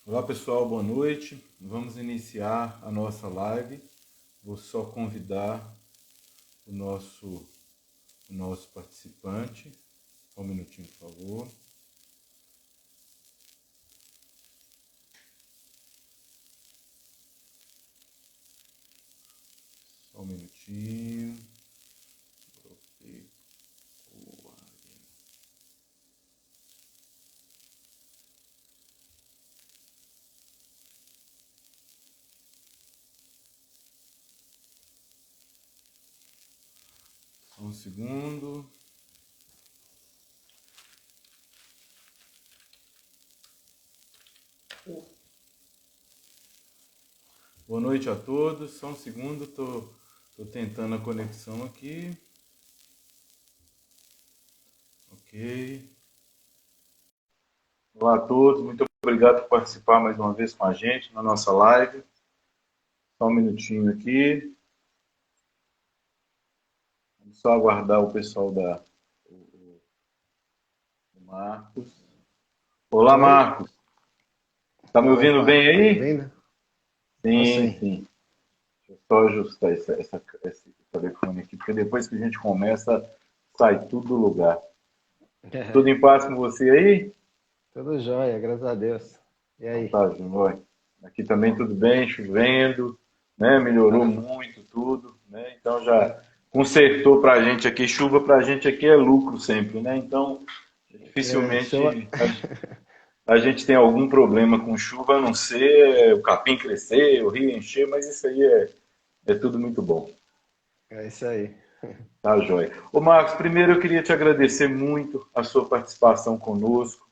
Olá pessoal, boa noite. Vamos iniciar a nossa live. Vou só convidar o nosso participante. Só um minutinho, por favor. Só um minutinho. Só um segundo. Boa noite a todos. Só um segundo, tô tentando a conexão aqui. Ok. Olá a todos, muito obrigado por participar mais uma vez com a gente na nossa live. Só um minutinho aqui. Vamos só aguardar o pessoal o Marcos. Olá, Oi. Marcos. Tá me ouvindo Opa, bem tá me aí? ouvindo? Tô Sim, sim. sim. Deixa eu só ajustar esse telefone aqui, porque depois que a gente começa, sai tudo do lugar. Tudo em paz com você aí? Tudo jóia, graças a Deus. E Então aí? tá, João. Aqui também tudo bem, chovendo, né? Melhorou Ah, muito tudo, né? Então já consertou pra gente aqui. Chuva pra gente aqui é lucro sempre, né? Então chuva... dificilmente a gente tem algum problema com chuva, a não ser o capim crescer, o rio encher, mas isso aí é tudo muito bom. É isso aí. Tá, joia. Ô Marcos, primeiro eu queria te agradecer muito a sua participação conosco.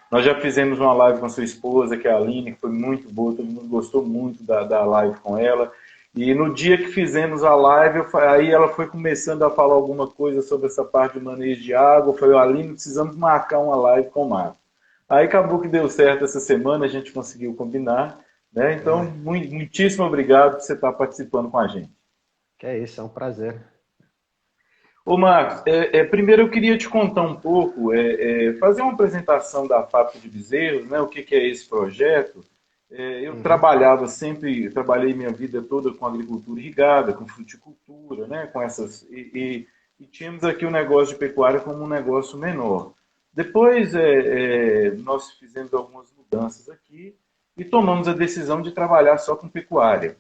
Nós já fizemos uma live com a sua esposa, que é a Aline, que foi muito boa, todo mundo gostou muito da live com ela. E no dia que fizemos a live, aí ela foi começando a falar alguma coisa sobre essa parte de manejo de água. Eu falei, Aline, precisamos marcar uma live com o Marcos. Aí acabou que deu certo essa semana, a gente conseguiu combinar. Né? Então, É, muitíssimo obrigado por você estar participando com a gente. que é isso, é um prazer. Ô Marcos, primeiro eu queria te contar um pouco, fazer uma apresentação da Fábrica de Bezerros, né, o que é esse projeto. Eu Uhum. trabalhava sempre, trabalhei minha vida toda com agricultura irrigada, com fruticultura, né, com essas, e tínhamos aqui o negócio de pecuária como um negócio menor. Depois nós fizemos algumas mudanças aqui e tomamos a decisão de trabalhar só com pecuária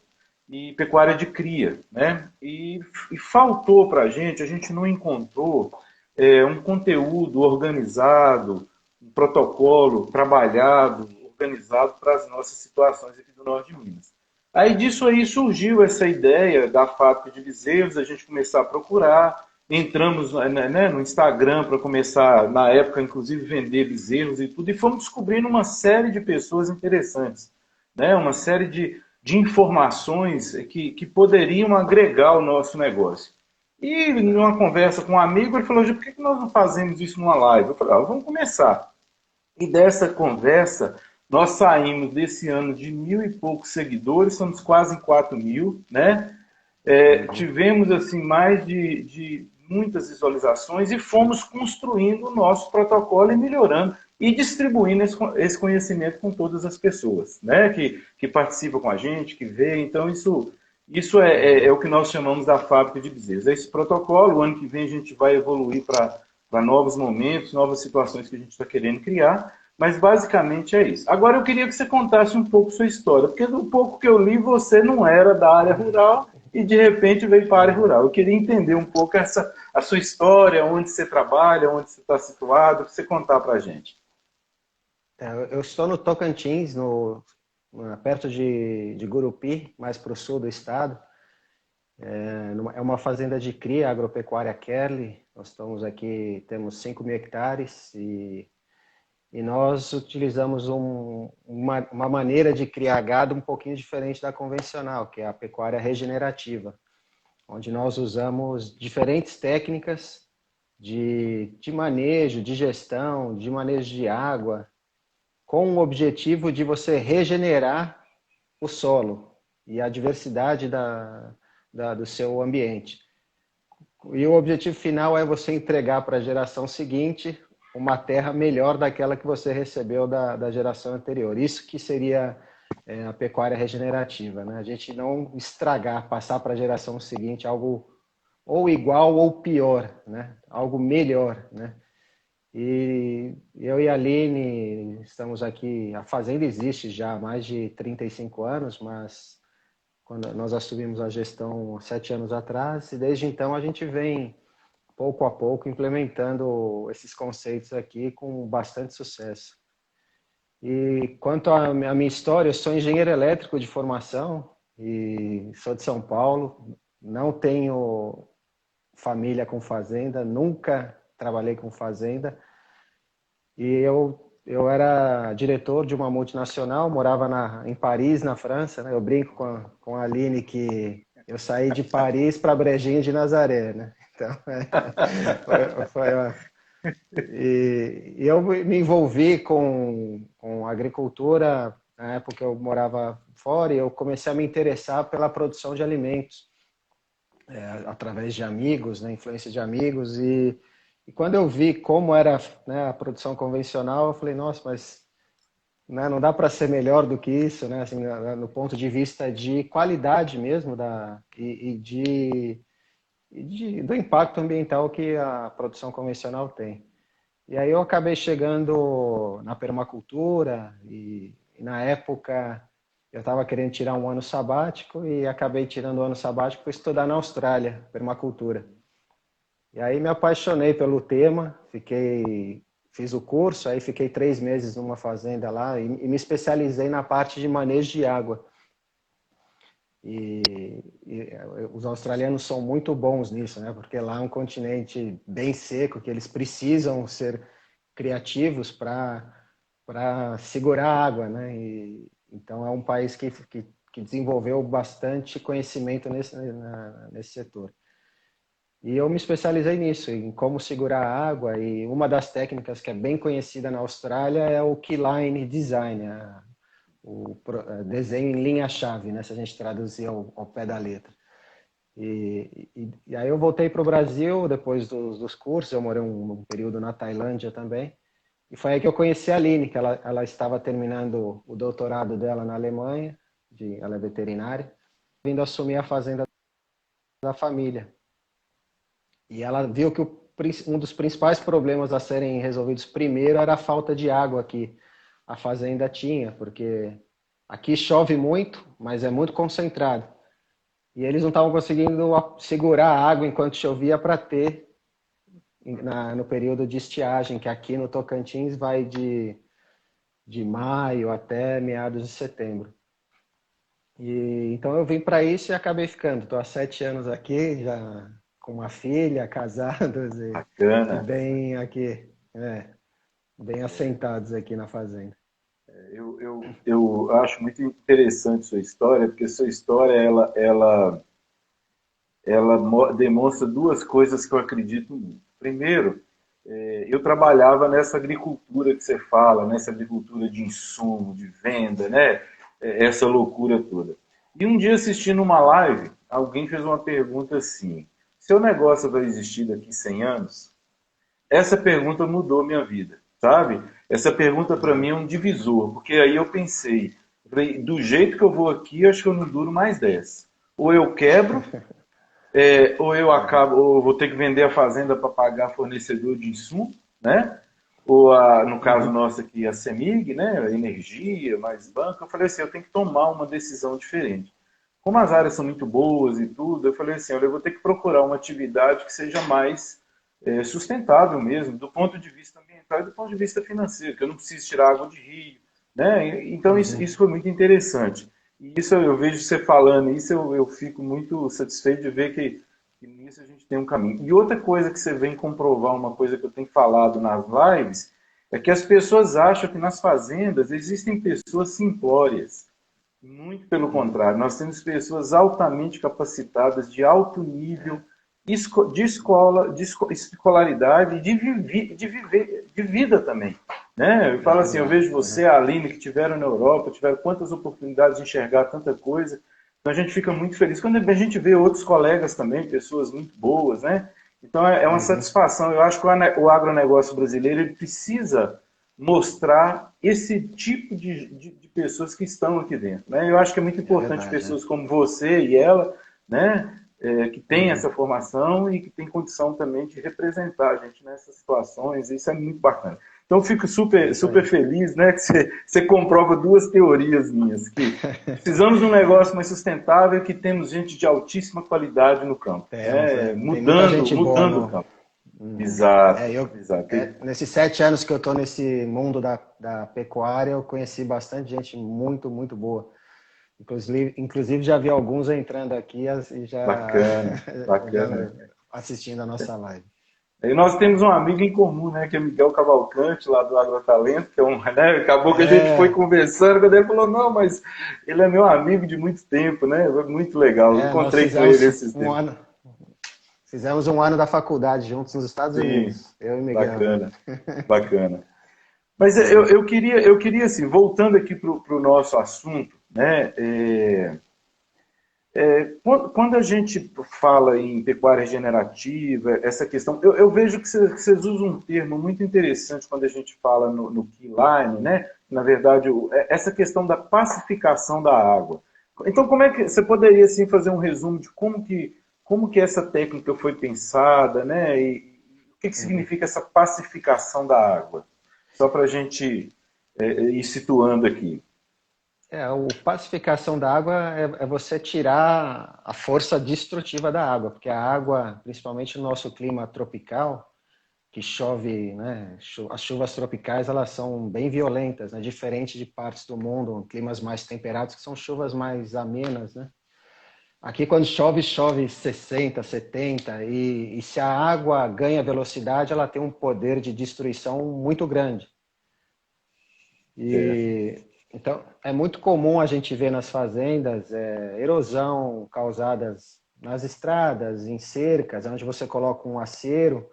e pecuária de cria, né? E faltou para a gente não encontrou um conteúdo organizado, um protocolo trabalhado, organizado para as nossas situações aqui do Norte de Minas. Aí disso aí surgiu essa ideia da fábrica de bezerros, a gente começar a procurar, entramos né, no Instagram para começar, na época, inclusive, vender bezerros e tudo, e fomos descobrindo uma série de pessoas interessantes, né, uma série de informações que poderiam agregar o nosso negócio. E numa conversa com um amigo, ele falou, por que nós não fazemos isso numa live? Eu falei, vamos começar. E dessa conversa, nós saímos desse ano de 1.000 e poucos seguidores, somos quase em 4.000, né? Uhum. Tivemos assim mais de muitas visualizações e fomos construindo o nosso protocolo e melhorando e distribuindo esse conhecimento com todas as pessoas, né? Que participam com a gente, que vê. Então isso é o que nós chamamos da fábrica de bezerros. Esse protocolo, o ano que vem a gente vai evoluir para novos momentos, novas situações que a gente está querendo criar, mas basicamente é isso. Agora eu queria que você contasse um pouco sua história, porque do pouco que eu li, você não era da área rural e de repente veio para a área rural. Eu queria entender um pouco a sua história, onde você trabalha, onde você está situado, para você contar para a gente. Eu estou no Tocantins, perto de Gurupi, mais para o sul do estado. É uma fazenda de cria agropecuária Kerley. Nós estamos aqui, temos 5.000 hectares e nós utilizamos uma maneira de criar gado um pouquinho diferente da convencional, que é a pecuária regenerativa, onde nós usamos diferentes técnicas de manejo, de gestão, de manejo de água, com o objetivo de você regenerar o solo e a diversidade do seu ambiente. E o objetivo final é você entregar para a geração seguinte uma terra melhor daquela que você recebeu da geração anterior. Isso que seria a pecuária regenerativa, né? A gente não estragar, passar para a geração seguinte algo ou igual ou pior, né? Algo melhor, né? E eu e a Aline estamos aqui, a fazenda existe já há mais de 35 anos, mas quando nós assumimos a gestão 7 anos atrás, e desde então a gente vem pouco a pouco implementando esses conceitos aqui com bastante sucesso. E quanto à minha história, eu sou engenheiro elétrico de formação e sou de São Paulo, não tenho família com fazenda, nunca trabalhei com fazenda. E eu era diretor de uma multinacional, morava em Paris, na França, né? Eu brinco com a Aline que eu saí de Paris para Brejinho de Nazaré, né? Então, e eu me envolvi com agricultura, na época eu morava fora, e eu comecei a me interessar pela produção de alimentos, através de amigos, né, influência de amigos, e quando eu vi como era, né, a produção convencional, eu falei, nossa, mas, né, não dá para ser melhor do que isso, né, assim, no ponto de vista de qualidade mesmo do impacto ambiental que a produção convencional tem. E aí eu acabei chegando na permacultura e na época eu estava querendo tirar um ano sabático e acabei tirando o ano sabático para estudar na Austrália, permacultura. E aí me apaixonei pelo tema, fiz o curso, aí fiquei 3 meses numa fazenda lá e me especializei na parte de manejo de água. E os australianos são muito bons nisso, né? Porque lá é um continente bem seco, que eles precisam ser criativos para segurar a água, né? Então é um país que desenvolveu bastante conhecimento nesse setor. E eu me especializei nisso, em como segurar a água, e uma das técnicas que é bem conhecida na Austrália é o Keyline Design, o desenho em linha-chave, né, se a gente traduzir ao pé da letra. E aí eu voltei para o Brasil depois dos cursos, eu morei um período na Tailândia também, e foi aí que eu conheci a Aline, que ela estava terminando o doutorado dela na Alemanha, ela é veterinária, vindo assumir a fazenda da família. E ela viu que um dos principais problemas a serem resolvidos primeiro era a falta de água que a fazenda tinha, porque aqui chove muito, mas é muito concentrado. E eles não estavam conseguindo segurar a água enquanto chovia para ter no período de estiagem, que aqui no Tocantins vai de maio até meados de setembro. Então eu vim para isso e acabei ficando. Estou há 7 anos aqui, já com uma filha, casados e bem aqui, bem assentados aqui na fazenda. Eu acho muito interessante sua história, porque sua história ela demonstra 2 coisas que eu acredito muito. Primeiro, eu trabalhava nessa agricultura que você fala, nessa agricultura de insumo, de venda, né? Essa loucura toda. E um dia assistindo uma live, alguém fez uma pergunta assim: seu negócio vai existir daqui 100 anos? Essa pergunta mudou minha vida, sabe? Essa pergunta para mim é um divisor, porque aí eu pensei, do jeito que eu vou aqui, eu acho que eu não duro mais 10. Ou eu quebro, ou eu acabo, ou vou ter que vender a fazenda para pagar fornecedor de insumo, né? Ou no caso nosso aqui, a CEMIG, né? A energia, mais banco. Eu falei assim, eu tenho que tomar uma decisão diferente. Como as áreas são muito boas e tudo, eu falei assim, eu vou ter que procurar uma atividade que seja mais sustentável mesmo, do ponto de vista ambiental e do ponto de vista financeiro, que eu não preciso tirar água de rio, né? Então isso foi muito interessante. E isso eu vejo você falando, isso eu fico muito satisfeito de ver que nisso a gente tem um caminho. E outra coisa que você vem comprovar, uma coisa que eu tenho falado nas lives, é que as pessoas acham que nas fazendas existem pessoas simplórias. Muito pelo contrário, nós temos pessoas altamente capacitadas, de alto nível, de escolaridade e de vida também. Né? Eu falo assim, eu vejo você, a Aline, que tiveram na Europa, tiveram quantas oportunidades de enxergar tanta coisa. Então a gente fica muito feliz quando a gente vê outros colegas também, pessoas muito boas, né? Então é uma satisfação. Eu acho que o agronegócio brasileiro ele precisa mostrar esse tipo de pessoas que estão aqui dentro. Né? Eu acho que é muito É importante verdade, né? pessoas como você e ela, né, que têm essa formação e que têm condição também de representar a gente nessas situações. Isso é muito bacana. Então eu fico É super, isso super aí. feliz, né, que você comprova duas teorias minhas, que precisamos de um negócio mais sustentável e que temos gente de altíssima qualidade no campo, Temos, né, é. Tem muita gente boa mudando o no. campo. Uhum. Exato, exato. Nesses 7 anos que eu estou nesse mundo da pecuária, eu conheci bastante gente muito, muito boa. Inclusive já vi alguns entrando aqui e já, Bacana, bacana. já assistindo a nossa live. E nós temos um amigo em comum, né, que é Miguel Cavalcante, lá do Agrotalento, que é né, acabou que a gente foi É, conversando, quando ele falou, não, mas ele é meu amigo de muito tempo, né, muito legal, eu nós encontrei com ele esses tempos. fizemos um ano da faculdade juntos nos Estados Sim, Unidos, eu e Miguel. bacana, bacana. Mas eu queria assim, voltando aqui para o nosso assunto, né, quando a gente fala em pecuária regenerativa, essa questão, eu vejo que vocês usam um termo muito interessante quando a gente fala no keyline, né? Na verdade, essa questão da pacificação da água. Então, como é que você poderia assim fazer um resumo de como que essa técnica foi pensada, né? E o que Uhum. significa essa pacificação da água? Só para a gente ir situando aqui. O pacificação da água é você tirar a força destrutiva da água, porque a água, principalmente no nosso clima tropical, que chove, né? As chuvas tropicais elas são bem violentas, né? Diferente de partes do mundo, climas mais temperados, que são chuvas mais amenas, né? Aqui quando chove, chove 60, 70, e se a água ganha velocidade, ela tem um poder de destruição muito grande. Certo. E então é muito comum a gente ver nas fazendas erosão causadas nas estradas, em cercas, onde você coloca um acero.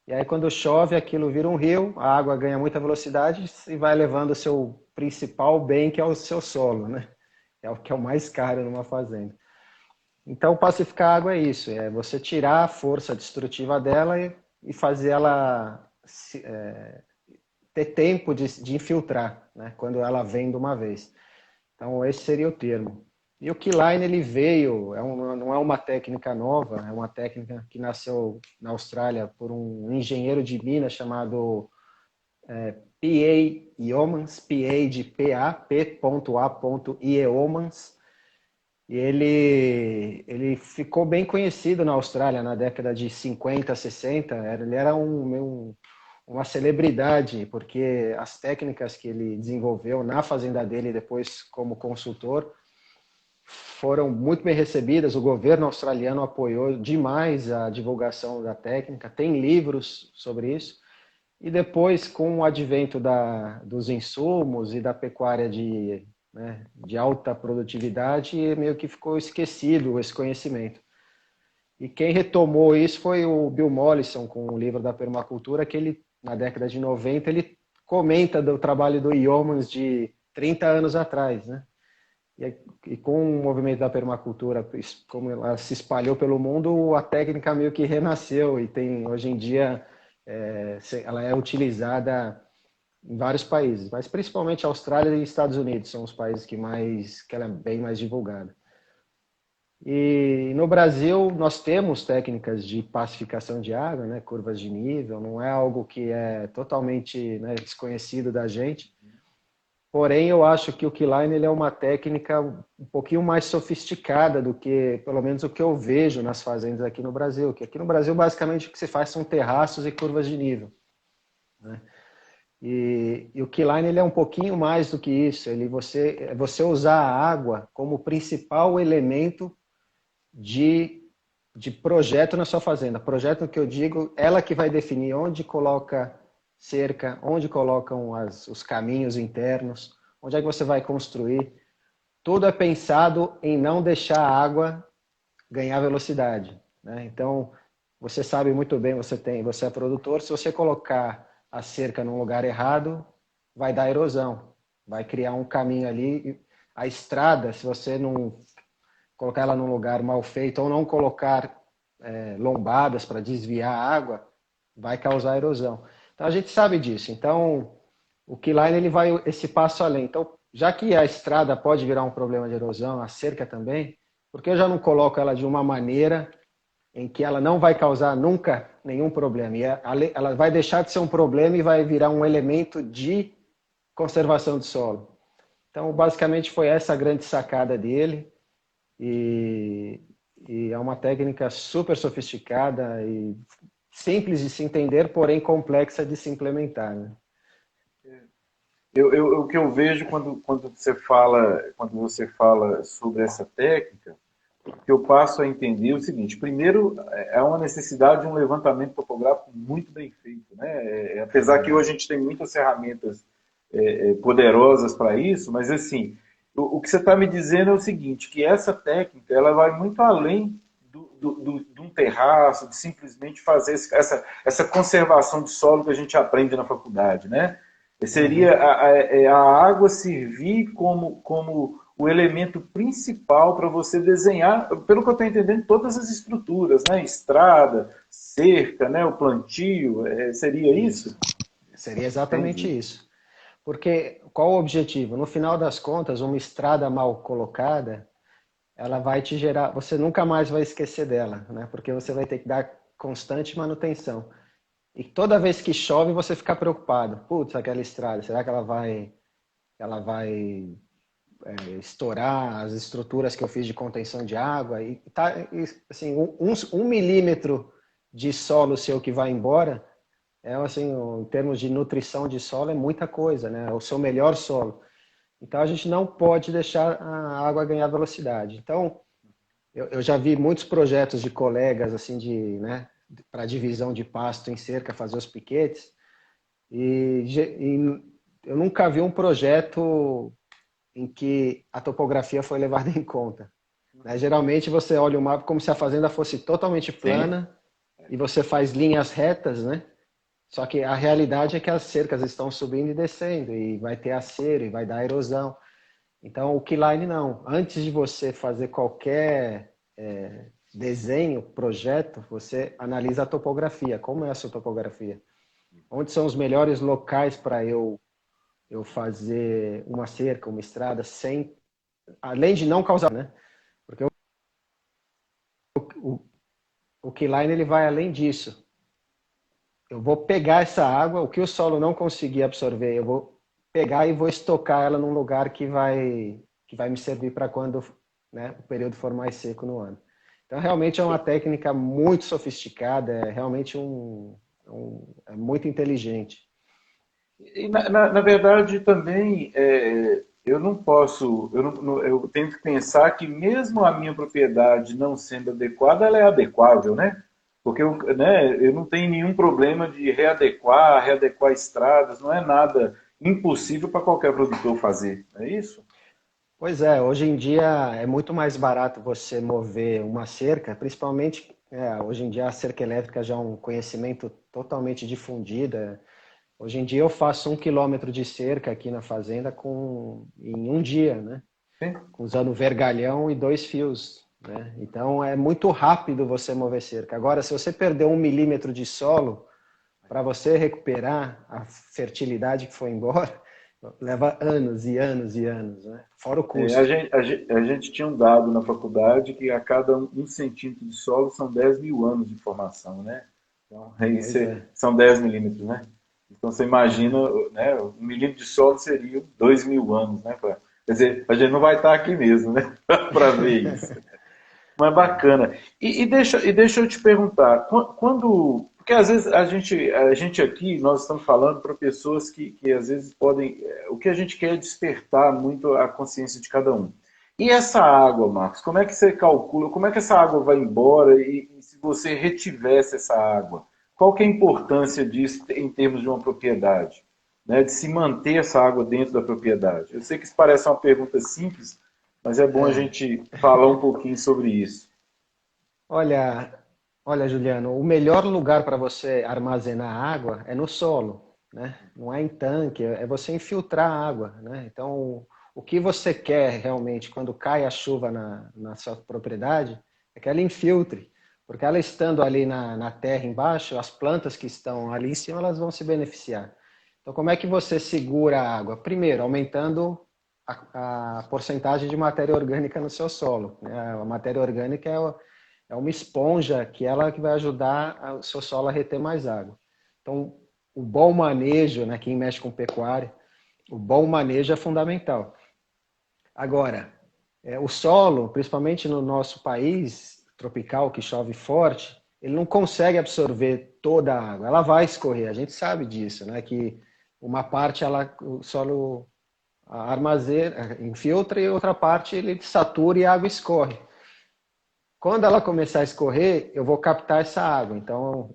E aí, quando chove, aquilo vira um rio, a água ganha muita velocidade e vai levando o seu principal bem, que é o seu solo, né? É o que é o mais caro numa fazenda. Então, pacificar a água é isso, é você tirar a força destrutiva dela e fazer ela ter tempo de infiltrar, né? Quando ela vem de uma vez. Então, esse seria o termo. E o keyline, ele veio, não é uma técnica nova, é uma técnica que nasceu na Austrália por um engenheiro de minas chamado P.A. Yeomans, P.A. de P.A., P.A. Yeomans, e ele ficou bem conhecido na Austrália na década de 50, 60. Ele era uma celebridade, porque as técnicas que ele desenvolveu na fazenda dele, depois como consultor, foram muito bem recebidas. O governo australiano apoiou demais a divulgação da técnica, tem livros sobre isso. E depois, com o advento dos insumos e da pecuária de alta produtividade, meio que ficou esquecido esse conhecimento. E quem retomou isso foi o Bill Mollison, com o livro da permacultura, que ele, na década de 90, ele comenta do trabalho do Yeomans de 30 anos atrás, né? E com o movimento da permacultura, como ela se espalhou pelo mundo, a técnica meio que renasceu e tem, hoje em dia, ela é utilizada em vários países, mas principalmente Austrália e Estados Unidos são os países que ela é bem mais divulgada. E no Brasil nós temos técnicas de pacificação de água, né, curvas de nível, não é algo que é totalmente, né, desconhecido da gente. Porém, eu acho que o keyline ele é uma técnica um pouquinho mais sofisticada do que, pelo menos, o que eu vejo nas fazendas aqui no Brasil. Que aqui no Brasil, basicamente, o que se faz são terraços e curvas de nível, né? E o keyline ele é um pouquinho mais do que isso. Você usar a água como principal elemento de, de projeto na sua fazenda. Projeto que eu digo, ela que vai definir onde coloca cerca, onde colocam os caminhos internos, onde é que você vai construir. Tudo é pensado em não deixar a água ganhar velocidade, né? Então, você sabe muito bem, você é produtor, se você colocar a cerca num lugar errado, vai dar erosão, vai criar um caminho ali. A estrada, se você não colocar ela num lugar mal feito ou não colocar lombadas para desviar a água, vai causar erosão. Então a gente sabe disso. Então o keyline ele vai esse passo além. Então, já que a estrada pode virar um problema de erosão, a cerca também, por que eu já não coloco ela de uma maneira em que ela não vai causar nunca nenhum problema? E ela vai deixar de ser um problema e vai virar um elemento de conservação do solo. Então, basicamente, foi essa a grande sacada dele. E é uma técnica super sofisticada e simples de se entender, porém complexa de se implementar, né? O que eu vejo quando você fala sobre essa técnica, o que eu passo a entender é o seguinte: primeiro, é uma necessidade de um levantamento topográfico muito bem feito, né? Apesar que hoje a gente tem muitas ferramentas poderosas para isso, mas assim, o que você está me dizendo é o seguinte, que essa técnica ela vai muito além de um terraço, de simplesmente fazer essa conservação de solo que a gente aprende na faculdade, né? Seria a água servir como o elemento principal para você desenhar, pelo que eu estou entendendo, todas as estruturas, né? Estrada, cerca, né? O plantio, seria isso? Seria exatamente Entendi. isso. Porque qual o objetivo? No final das contas, uma estrada mal colocada, ela vai te gerar, você nunca mais vai esquecer dela, né? Porque você vai ter que dar constante manutenção. E toda vez que chove, você fica preocupado. Putz, aquela estrada, será que ela vai estourar as estruturas que eu fiz de contenção de água? E tá, assim, um milímetro de solo seu que vai embora, assim, em termos de nutrição de solo, é muita coisa, né? É o seu melhor solo. Então a gente não pode deixar a água ganhar velocidade. Então eu já vi muitos projetos de colegas assim né, para divisão de pasto em cerca, fazer os piquetes, e eu nunca vi um projeto em que a topografia foi levada em conta. Né? Geralmente você olha o mapa como se a fazenda fosse totalmente Sim. plana e você faz linhas retas, né? Só que a realidade é que as cercas estão subindo e descendo, e vai ter acero, e vai dar erosão. Então, o keyline não. Antes de você fazer qualquer desenho, projeto, você analisa a topografia. Como é a sua topografia? Onde são os melhores locais para eu fazer uma cerca, uma estrada, sem, além de não causar, né? Porque o, o keyline ele vai além disso. Eu vou pegar essa água, o que o solo não conseguir absorver, eu vou pegar e vou estocar ela num lugar que vai me servir para quando, né, o período for mais seco no ano. Então, realmente é uma técnica muito sofisticada, é realmente é muito inteligente. E na verdade também eu não posso, eu tenho que pensar que mesmo a minha propriedade não sendo adequada, ela é adequável, né? Porque eu não tenho nenhum problema de readequar estradas, não é nada impossível para qualquer produtor fazer, não é isso? Pois é, hoje em dia é muito mais barato você mover uma cerca, principalmente hoje em dia a cerca elétrica já é um conhecimento totalmente difundido. Hoje em dia eu faço 1 quilômetro de cerca aqui na fazenda em um dia, né? Sim. Usando vergalhão e 2 fios, né? Então é muito rápido você mover cerca. Agora, se você perder 1 milímetro de solo, para você recuperar a fertilidade que foi embora, leva anos e anos e anos, né? Fora o A custo. gente, a gente tinha um dado na faculdade que a cada um centímetro de solo são 10 mil anos de formação, né? Então, aí Pois é. são 10 milímetros, né? Então, você imagina, né? 1 milímetro de solo seria 2 mil anos, né? Quer dizer, a gente não vai estar aqui mesmo, né? Para ver isso. Mas bacana. E deixa eu te perguntar, quando. Porque às vezes a gente aqui, nós estamos falando para pessoas que às vezes podem. O que a gente quer é despertar muito a consciência de cada um. E essa água, Marcos, como é que você calcula? Como é que essa água vai embora e se você retivesse essa água? Qual que é a importância disso em termos de uma propriedade? Né, de se manter essa água dentro da propriedade? Eu sei que isso parece uma pergunta simples, mas é bom a É. gente falar um pouquinho sobre isso. Olha, olha, Juliano, o melhor lugar para você armazenar água é no solo, né? Não é em tanque, é você infiltrar a água, né? Então, o que você quer realmente quando cai a chuva na sua propriedade é que ela infiltre, Porque ela estando ali na terra embaixo, as plantas que estão ali em cima, elas vão se beneficiar. Então, como é que você segura a água? Primeiro, aumentando a porcentagem de matéria orgânica no seu solo, né? A matéria orgânica é uma esponja que ela que vai ajudar o seu solo a reter mais água. Então, o bom manejo, né, quem mexe com pecuária, o bom manejo é fundamental. Agora, o solo, principalmente no nosso país tropical, que chove forte, ele não consegue absorver toda a água. Ela vai escorrer, a gente sabe disso, né? Que uma parte o solo armazena, infiltra e outra parte ele satura e a água escorre. Quando ela começar a escorrer, eu vou captar essa água. Então,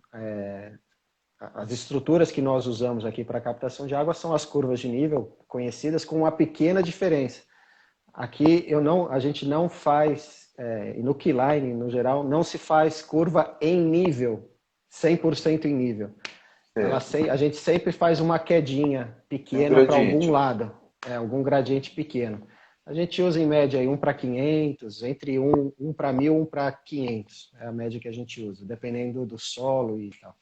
as estruturas que nós usamos aqui para captação de água são as curvas de nível conhecidas com uma pequena diferença. Aqui a gente não faz, e no keyline, no geral, não se faz curva em nível, 100% em nível. A gente sempre faz uma quedinha pequena para algum lado, algum gradiente pequeno. A gente usa em média aí 1 para 500, entre 1 para 1000, 1 para 500. É a média que a gente usa, dependendo do solo e tal.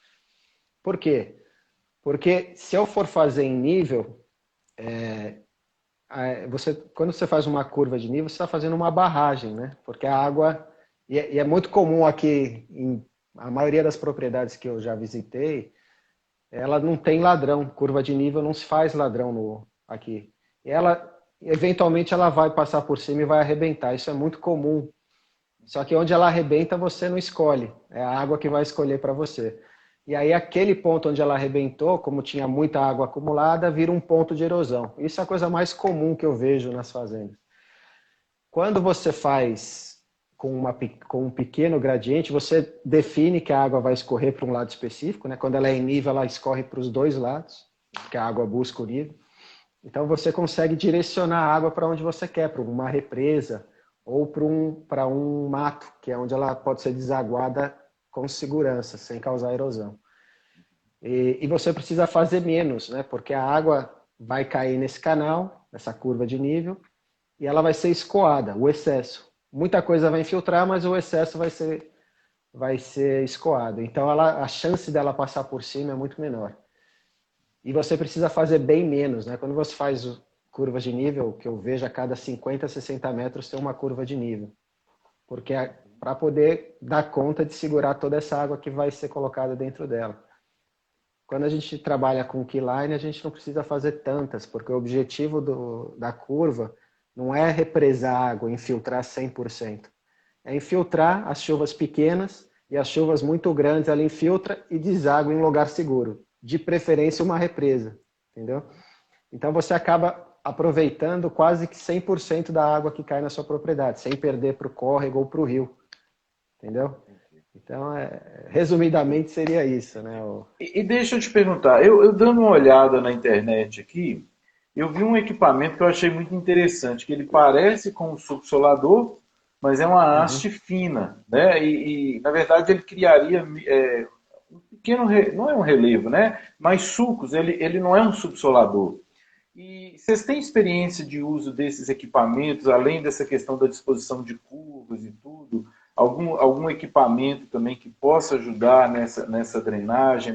Por quê? Porque se eu for fazer em nível, quando você faz uma curva de nível, você está fazendo uma barragem, né? Porque a água... E é muito comum aqui, a maioria das propriedades que eu já visitei, ela não tem ladrão. Curva de nível não se faz ladrão aqui. E eventualmente, ela vai passar por cima e vai arrebentar. Isso é muito comum. Só que onde ela arrebenta, você não escolhe. É a água que vai escolher para você. E aí, aquele ponto onde ela arrebentou, como tinha muita água acumulada, vira um ponto de erosão. Isso é a coisa mais comum que eu vejo nas fazendas. Quando você faz com um pequeno gradiente, você define que a água vai escorrer para um lado específico, né? Quando ela é em nível, ela escorre para os dois lados, porque a água busca o nível. Então, você consegue direcionar a água para onde você quer, para uma represa ou para um mato, que é onde ela pode ser desaguada com segurança, sem causar erosão. E você precisa fazer menos, né? Porque a água vai cair nesse canal, nessa curva de nível, e ela vai ser escoada, o excesso. Muita coisa vai infiltrar, mas o excesso vai ser escoado. Então, a chance dela passar por cima é muito menor. E você precisa fazer bem menos, né? Quando você faz curvas de nível, que eu vejo a cada 50, 60 metros tem uma curva de nível. Porque para poder dar conta de segurar toda essa água que vai ser colocada dentro dela. Quando a gente trabalha com keyline, a gente não precisa fazer tantas, porque o objetivo da curva não é represar água, infiltrar 100%. É infiltrar as chuvas pequenas e as chuvas muito grandes, ela infiltra e deságua em lugar seguro. De preferência uma represa, entendeu? Então você acaba aproveitando quase que 100% da água que cai na sua propriedade, sem perder para o córrego ou para o rio, entendeu? Então, resumidamente, seria isso, né? E deixa eu te perguntar, eu dando uma olhada na internet aqui, eu vi um equipamento que eu achei muito interessante, que ele parece com um subsolador, mas é uma haste fina, né? Na verdade, ele criaria um pequeno, não é um relevo, né? Mas sulcos, ele não é um subsolador. E vocês têm experiência de uso desses equipamentos, além dessa questão da disposição de curvas e tudo? Algum equipamento também que possa ajudar nessa drenagem,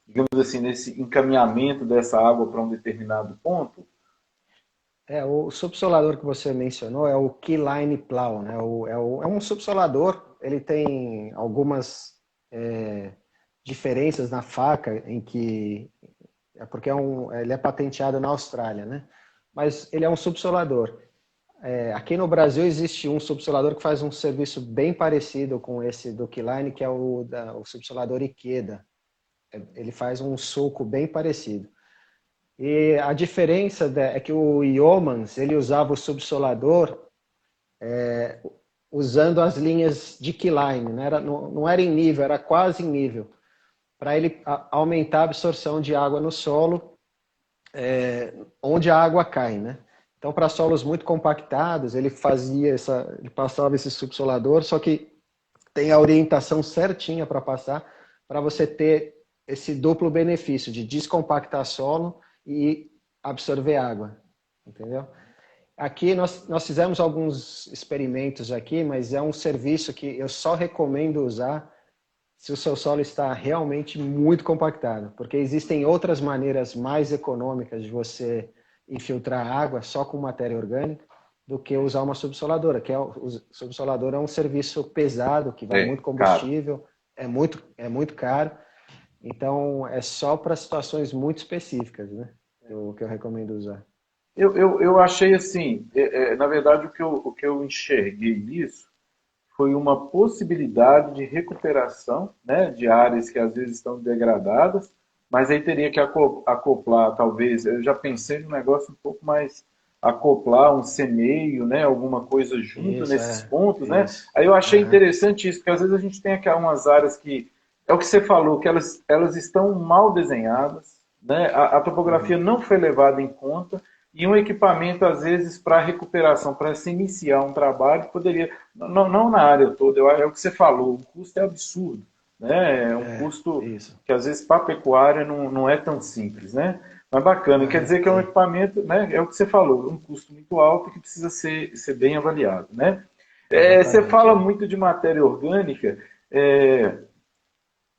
digamos assim, nesse encaminhamento dessa água para um determinado ponto? O subsolador que você mencionou é o Keyline Plow, né? É um subsolador, ele tem algumas diferenças na faca, porque ele é patenteado na Austrália, né? Mas ele é um subsolador. Aqui no Brasil existe um subsolador que faz um serviço bem parecido com esse do Keyline, que é o subsolador Ikeda. Ele faz um sulco bem parecido. E a diferença é que o Yeomans, ele usava o subsolador usando as linhas de keyline, né? Não era em nível, era quase em nível, para ele aumentar a absorção de água no solo, onde a água cai, né? Então, para solos muito compactados, ele passava esse subsolador, só que tem a orientação certinha para passar, para você ter esse duplo benefício de descompactar solo e absorver água, entendeu? Aqui nós fizemos alguns experimentos aqui, mas é um serviço que eu só recomendo usar se o seu solo está realmente muito compactado, porque existem outras maneiras mais econômicas de você infiltrar água só com matéria orgânica do que usar uma subsoladora, que o subsolador é um serviço pesado, que vai muito Cara. combustível, é muito caro, então é só para situações muito específicas, né? Que eu recomendo usar. Eu achei assim, na verdade o que eu enxerguei nisso foi uma possibilidade de recuperação, né, de áreas que às vezes estão degradadas, mas aí teria que acoplar, talvez, eu já pensei num negócio um pouco mais, acoplar um semeio, né, alguma coisa junto Isso, nesses pontos, né? isso. Aí eu achei Aham. interessante isso, porque às vezes a gente tem aqui umas áreas que, é o que você falou, que elas estão mal desenhadas, né? A topografia Uhum. não foi levada em conta, e um equipamento, às vezes, para recuperação, para se iniciar um trabalho, poderia, não na área toda, é o que você falou, o custo é absurdo, né? É um custo Isso. que, às vezes, para a pecuária não é tão simples, né? Mas bacana, quer Aham, dizer que é um sim. equipamento, né? É o que você falou, um custo muito alto que precisa ser bem avaliado, né? Você Exatamente, fala é. muito de matéria orgânica, é,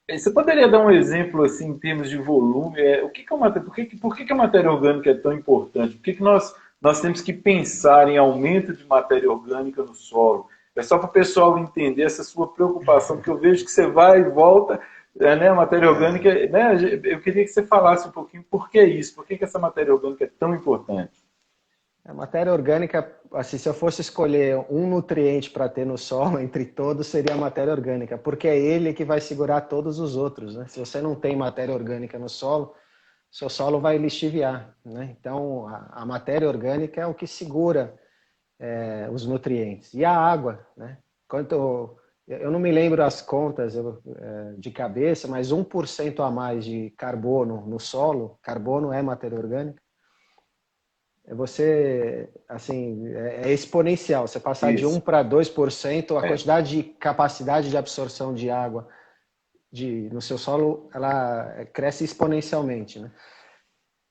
você poderia dar um exemplo assim em termos de volume? O que que é uma, por que a matéria orgânica é tão importante? Por que nós temos que pensar em aumento de matéria orgânica no solo? É só para o pessoal entender essa sua preocupação, porque eu vejo que você vai e volta, né, a matéria orgânica, É. né, eu queria que você falasse um pouquinho por que isso, por que essa matéria orgânica é tão importante? A matéria orgânica, assim, se eu fosse escolher um nutriente para ter no solo, entre todos, seria a matéria orgânica, porque é ele que vai segurar todos os outros, né? Se você não tem matéria orgânica no solo, seu solo vai lixiviar, né? Então, a matéria orgânica é o que segura os nutrientes. E a água, né? Eu não me lembro as contas de cabeça, mas 1% a mais de carbono no solo, carbono é matéria orgânica, assim, é exponencial. Você passar de Isso. 1 para 2%, a É. quantidade de capacidade de absorção de água no seu solo, ela cresce exponencialmente, né?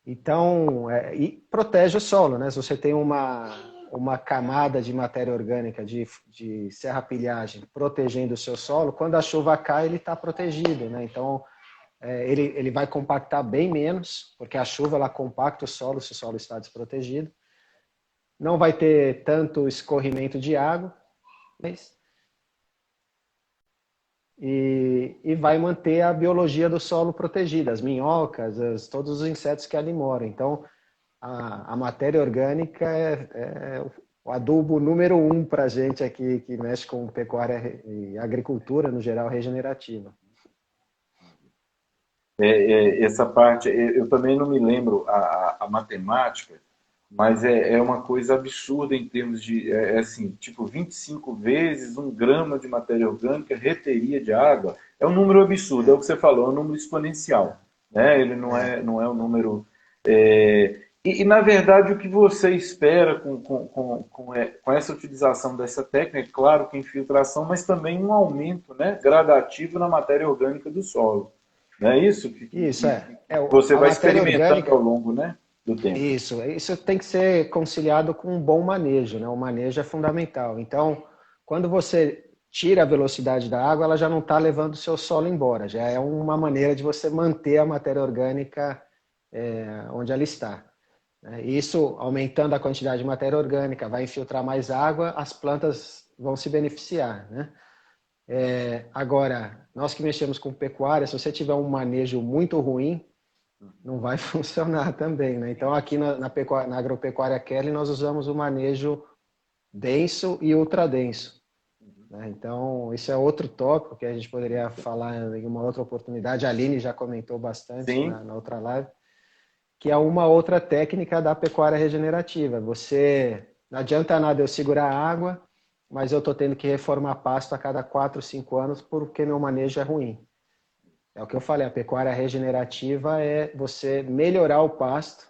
Então, e protege o solo, né? Se você tem uma camada de matéria orgânica de serrapilhagem protegendo o seu solo, quando a chuva cai, ele está protegido, né? Então, ele vai compactar bem menos, porque a chuva ela compacta o solo se o solo está desprotegido. Não vai ter tanto escorrimento de água, mas, e vai manter a biologia do solo protegida, as minhocas, todos os insetos que ali moram. Então, a matéria orgânica é o adubo número um para a gente aqui que mexe com pecuária e agricultura, no geral, regenerativa. Essa parte, eu também não me lembro a matemática, mas é uma coisa absurda em termos de, assim, tipo 25 vezes 1 grama de matéria orgânica reteria de água. É um número absurdo, é o É, que você falou, é um número exponencial, né? Ele é. não é um número... na verdade, o que você espera com essa utilização dessa técnica, é claro que infiltração, mas também um aumento, né, gradativo na matéria orgânica do solo. Não é isso Isso você a vai matéria experimentando ao orgânica. longo, né, do tempo. Isso tem que ser conciliado com um bom manejo, né? O manejo é fundamental. Então, quando você tira a velocidade da água, ela já não está levando o seu solo embora. Já é uma maneira de você manter a matéria orgânica onde ela está, né? Isso, aumentando a quantidade de matéria orgânica, vai infiltrar mais água, as plantas vão se beneficiar, né? Agora, nós que mexemos com pecuária, se você tiver um manejo muito ruim, não vai funcionar também, né? Então, aqui na agropecuária Kelly, nós usamos o manejo denso e ultradenso, né? Então, isso é outro tópico que a gente poderia falar em uma outra oportunidade. A Aline já comentou bastante Sim, na outra live, que é uma outra técnica da pecuária regenerativa. Não adianta nada eu segurar a água, mas eu estou tendo que reformar pasto a cada 4, 5 anos porque meu manejo é ruim. É o que eu falei, a pecuária regenerativa é você melhorar o pasto,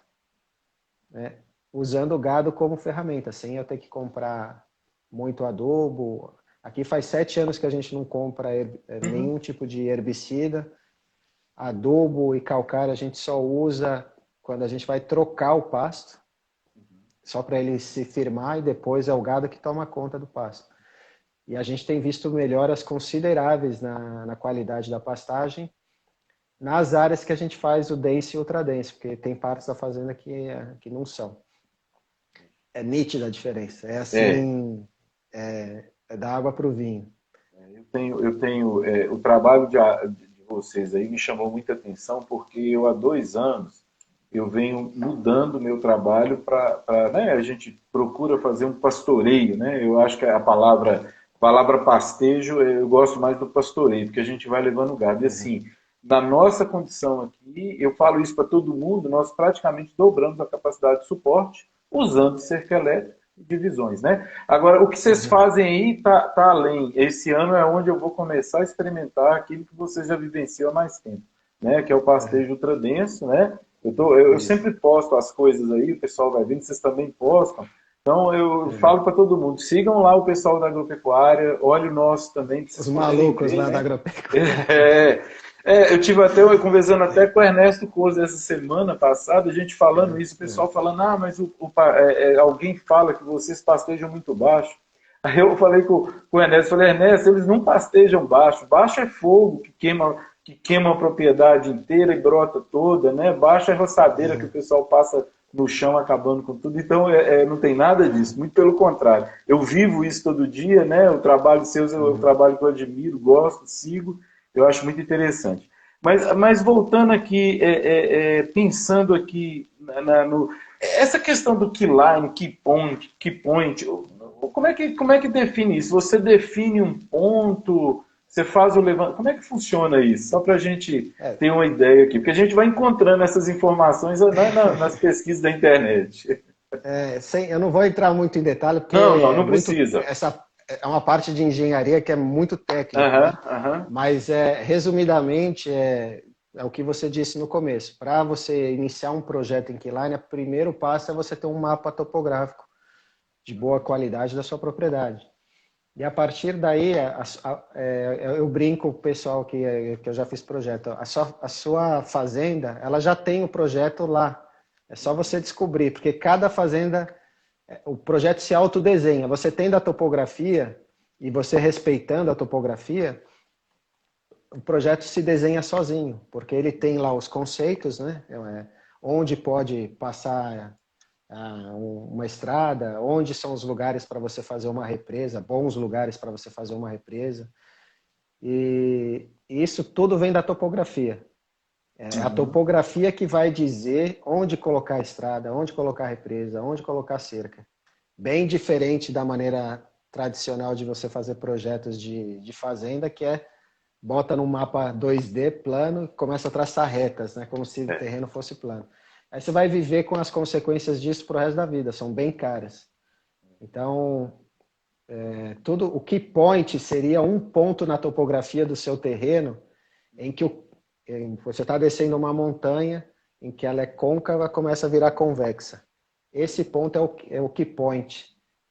né, usando o gado como ferramenta, sem eu ter que comprar muito adubo. Aqui faz 7 anos que a gente não compra nenhum tipo de herbicida. Adubo e calcário a gente só usa quando a gente vai trocar o pasto. só para ele se firmar e depois é o gado que toma conta do pasto. E a gente tem visto melhoras consideráveis na qualidade da pastagem nas áreas que a gente faz o dense e ultra dense, porque tem partes da fazenda que não são. É nítida a diferença. É assim, é da água para o vinho. O trabalho de vocês aí me chamou muita atenção, porque eu há 2 anos eu venho mudando o meu trabalho para, né, a gente procura fazer um pastoreio, né? Eu acho que a palavra pastejo, eu gosto mais do pastoreio, porque a gente vai levando gado. E assim, na nossa condição aqui, eu falo isso para todo mundo, nós praticamente dobramos a capacidade de suporte usando cerca elétrica e divisões, né? Agora, o que vocês fazem aí tá além. Esse ano é onde eu vou começar a experimentar aquilo que vocês já vivenciam há mais tempo, né? Que é o pastejo ultradenso, né? Eu sempre posto as coisas aí, o pessoal vai vendo, vocês também postam. Então eu falo para todo mundo, sigam lá o pessoal da agropecuária, olhe o nosso também. Os malucos lá, né, da agropecuária. Eu tive até conversando até com o Ernesto Coza essa semana passada, a gente falando isso, o pessoal falando, mas alguém fala que vocês pastejam muito baixo. Aí eu falei com o Ernesto, Ernesto, eles não pastejam baixo, baixo é fogo que queima a propriedade inteira e brota toda, né? Baixo é roçadeira que o pessoal passa no chão acabando com tudo. Então não tem nada disso, muito pelo contrário. Eu vivo isso todo dia, né? O trabalho seus é um trabalho que eu admiro, gosto, sigo, eu acho muito interessante. Mas voltando aqui, pensando aqui essa questão do key line, key point, como é que define isso? Você define um ponto, você faz o levantamento, como é que funciona isso? Só para a gente ter uma ideia aqui, porque a gente vai encontrando essas informações nas pesquisas da internet. Eu não vou entrar muito em detalhe, porque não precisa. Essa é uma parte de engenharia que é muito técnica, né? Mas resumidamente é o que você disse no começo. Para você iniciar um projeto em Keyline, o primeiro passo é você ter um mapa topográfico de boa qualidade da sua propriedade. E a partir daí, eu brinco com o pessoal que eu já fiz projeto, a sua fazenda, ela já tem o projeto lá. É só você descobrir, porque cada fazenda, o projeto se autodesenha. Você tendo a topografia e você respeitando a topografia, o projeto se desenha sozinho, porque ele tem lá os conceitos, né? Onde pode passar uma estrada, onde são os lugares para você fazer uma represa, bons lugares para você fazer uma represa. E isso tudo vem da topografia. A topografia que vai dizer onde colocar a estrada, onde colocar a represa, onde colocar a cerca. Bem diferente da maneira tradicional de você fazer projetos de fazenda, que bota num mapa 2D plano e começa a traçar retas, né? Como se o terreno fosse plano. Aí você vai viver com as consequências disso pro resto da vida, são bem caras. Então, tudo o key point seria um ponto na topografia do seu terreno em que você está descendo uma montanha em que ela é côncava, começa a virar convexa. Esse ponto é o key point,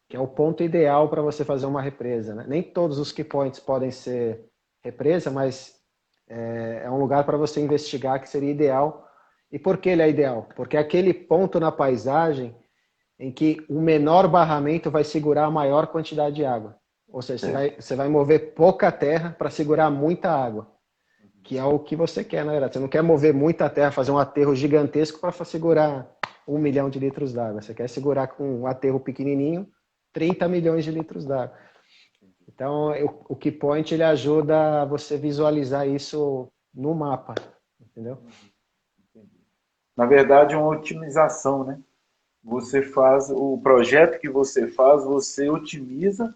que é o ponto ideal para você fazer uma represa, né? Nem todos os key points podem ser represa, mas é um lugar para você investigar que seria ideal. E por que ele é ideal? Porque é aquele ponto na paisagem em que o menor barramento vai segurar a maior quantidade de água. Ou seja, você vai mover pouca terra para segurar muita água, que é o que você quer, na verdade. Você não quer mover muita terra, fazer um aterro gigantesco para segurar 1 milhão de litros d'água. Você quer segurar com um aterro pequenininho 30 milhões de litros d'água. Então, o Key Point ele ajuda você visualizar isso no mapa, entendeu? Na verdade, é uma otimização, né? Você faz o projeto que você faz, você otimiza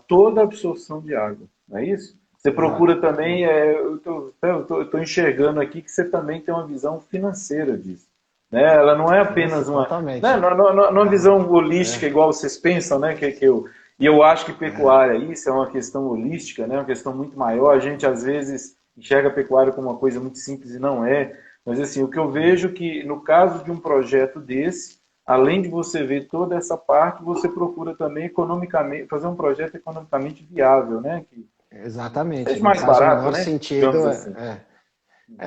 toda a absorção de água, não é isso? Você procura também, eu estou enxergando aqui que você também tem uma visão financeira disso. Né? Ela não é apenas uma visão holística, igual vocês pensam, né? E eu acho que pecuária, isso é uma questão holística, né? Uma questão muito maior. A gente, às vezes, enxerga a pecuária como uma coisa muito simples e não é. Mas, assim, o que eu vejo que, no caso de um projeto desse, além de você ver toda essa parte, você procura também, economicamente, fazer um projeto economicamente viável, né? Exatamente. Seja mais barato, no menor né? sentido, assim.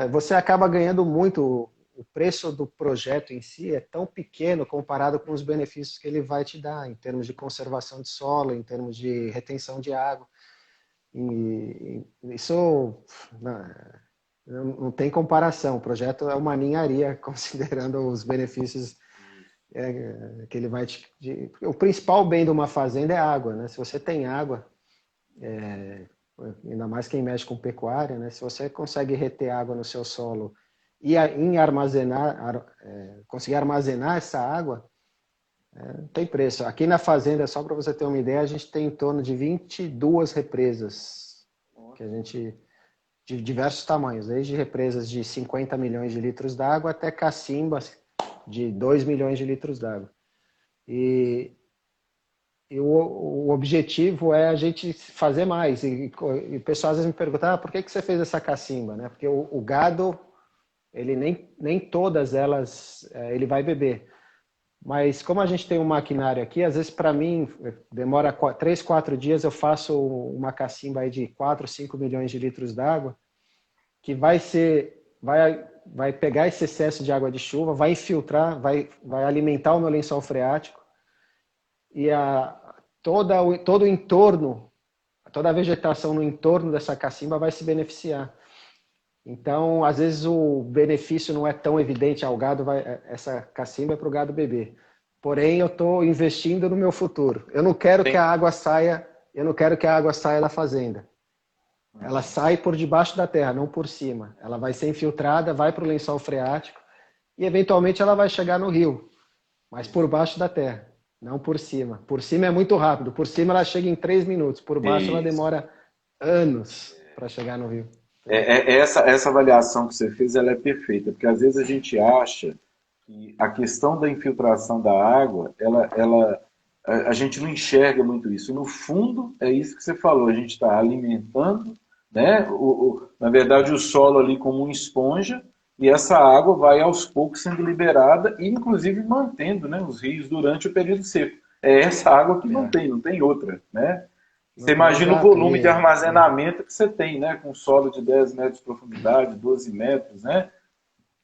você acaba ganhando muito o preço do projeto em si é tão pequeno comparado com os benefícios que ele vai te dar em termos de conservação de solo, em termos de retenção de água. E isso não tem comparação. O projeto é uma ninharia, considerando os benefícios que ele vai o principal bem de uma fazenda é a água, né? Se você tem água, ainda mais quem mexe com pecuária, né? Se você consegue reter água no seu solo e conseguir armazenar essa água, não tem preço. Aqui na fazenda, só para você ter uma ideia, a gente tem em torno de 22 represas, que a gente, de diversos tamanhos, desde represas de 50 milhões de litros d'água até cacimbas de 2 milhões de litros d'água. E o objetivo é a gente fazer mais. E o pessoal às vezes me pergunta, por que você fez essa cacimba? Né? Porque o gado, ele nem todas elas ele vai beber. Mas como a gente tem um maquinário aqui, às vezes para mim demora 3, 4 dias, eu faço uma cacimba aí de 4, 5 milhões de litros d'água, que vai pegar esse excesso de água de chuva, vai infiltrar, vai alimentar o meu lençol freático e todo o entorno, toda a vegetação no entorno dessa cacimba vai se beneficiar. Então, às vezes o benefício não é tão evidente ao gado, essa cacimba é para o gado beber. Porém, eu estou investindo no meu futuro. Eu não quero que a água saia da fazenda. Ela sai por debaixo da terra, não por cima. Ela vai ser infiltrada, vai para o lençol freático e eventualmente ela vai chegar no rio, mas por baixo da terra, não por cima. Por cima é muito rápido. Por cima ela chega em 3 minutos. Por baixo ela demora anos para chegar no rio. Essa avaliação que você fez, ela é perfeita, porque às vezes a gente acha que a questão da infiltração da água, a gente não enxerga muito isso. No fundo, é isso que você falou, a gente está alimentando, né, na verdade, o solo ali como uma esponja, e essa água vai aos poucos sendo liberada e, inclusive, mantendo, né, os rios durante o período seco. É essa água que não tem outra, né? Você imagina o volume de armazenamento que você tem, né? Com solo de 10 metros de profundidade, 12 metros, né?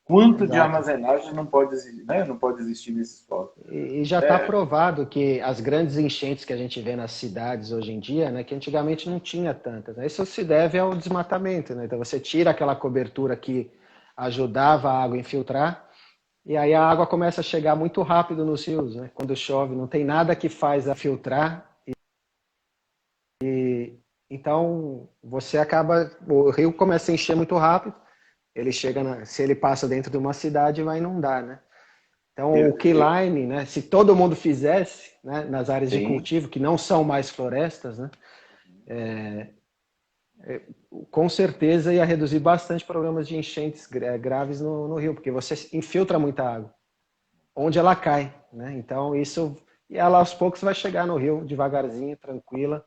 Quanto de armazenagem não pode existir nesse solo? E já está provado que as grandes enchentes que a gente vê nas cidades hoje em dia, né? Que antigamente não tinha tantas, né? Isso se deve ao desmatamento, né? Então você tira aquela cobertura que ajudava a água a infiltrar e aí a água começa a chegar muito rápido nos rios, né? Quando chove, não tem nada que faz a filtrar. Então, o rio começa a encher muito rápido, ele se ele passa dentro de uma cidade, vai inundar, né? Então, o keyline, né, se todo mundo fizesse, né, nas áreas de cultivo, que não são mais florestas, né, com certeza ia reduzir bastante problemas de enchentes graves no rio, porque você infiltra muita água, onde ela cai, né? Então, e ela aos poucos vai chegar no rio, devagarzinho, tranquila.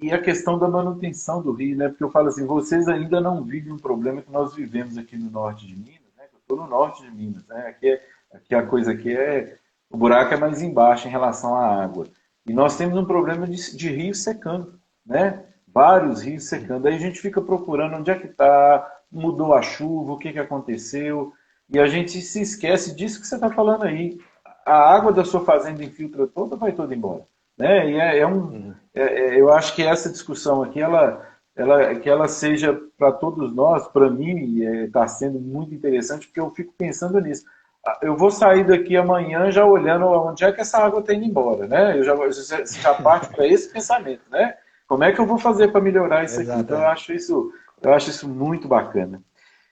E a questão da manutenção do rio, né? Porque eu falo assim, vocês ainda não vivem um problema que nós vivemos aqui no norte de Minas, né? Eu estou no norte de Minas, né? Aqui a coisa aqui o buraco é mais embaixo em relação à água. E nós temos um problema de rios secando, né? Vários rios secando. Aí a gente fica procurando onde é que está, mudou a chuva, o que aconteceu. E a gente se esquece disso que você está falando aí. A água da sua fazenda infiltra toda, vai toda embora. Né? E eu acho que essa discussão aqui, que ela seja para todos nós, para mim, está sendo muito interessante, porque eu fico pensando nisso. Eu vou sair daqui amanhã já olhando onde é que essa água está indo embora, né? Você já parte para esse pensamento, né? Como é que eu vou fazer para melhorar isso aqui? Então, eu acho isso muito bacana.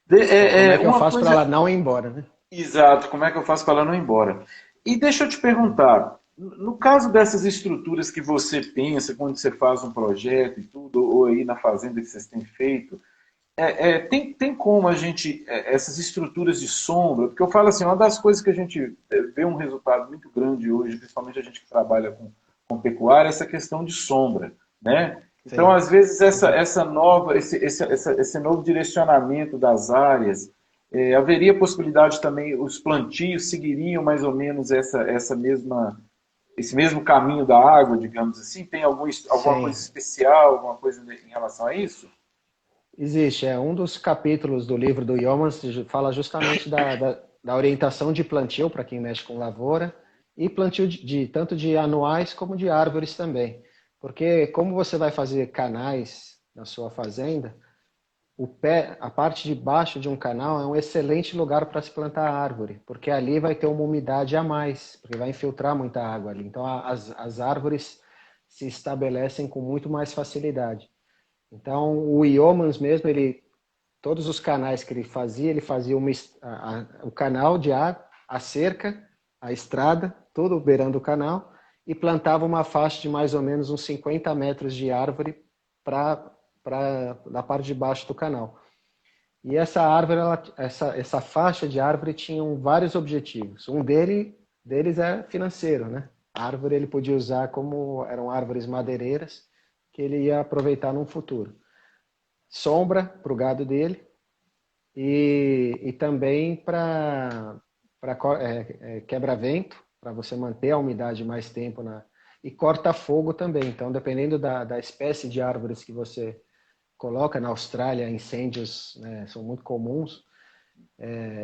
Como é que eu faço para ela não ir embora, né? Exato, como é que eu faço para ela não ir embora? E deixa eu te perguntar, no caso dessas estruturas que você pensa quando você faz um projeto e tudo, ou aí na fazenda que vocês têm feito, tem como a gente, essas estruturas de sombra, porque eu falo assim, uma das coisas que a gente vê um resultado muito grande hoje, principalmente a gente que trabalha com pecuária, é essa questão de sombra, né? Então, sim, às vezes, esse novo direcionamento das áreas, haveria possibilidade também, os plantios seguiriam mais ou menos esse mesmo caminho da água, digamos assim? Tem alguma coisa especial, alguma coisa em relação a isso? Existe, um dos capítulos do livro do Yeomans fala justamente da orientação de plantio para quem mexe com lavoura e plantio tanto de anuais como de árvores também. Porque como você vai fazer canais na sua fazenda, a parte de baixo de um canal é um excelente lugar para se plantar árvore, porque ali vai ter uma umidade a mais, porque vai infiltrar muita água ali. Então as árvores se estabelecem com muito mais facilidade. Então o Yeomans mesmo, todos os canais que ele fazia o canal de água, a cerca, a estrada, tudo beirando o canal, e plantava uma faixa de mais ou menos uns 50 metros de árvore da parte de baixo do canal. E essa árvore, essa faixa de árvore tinha vários objetivos. Um deles é financeiro, né? A árvore ele podia usar como eram árvores madeireiras que ele ia aproveitar no futuro. Sombra para o gado dele e também para quebra-vento, para você manter a umidade mais tempo e corta-fogo também. Então, dependendo da espécie de árvores que você coloca, na Austrália, incêndios, né, são muito comuns,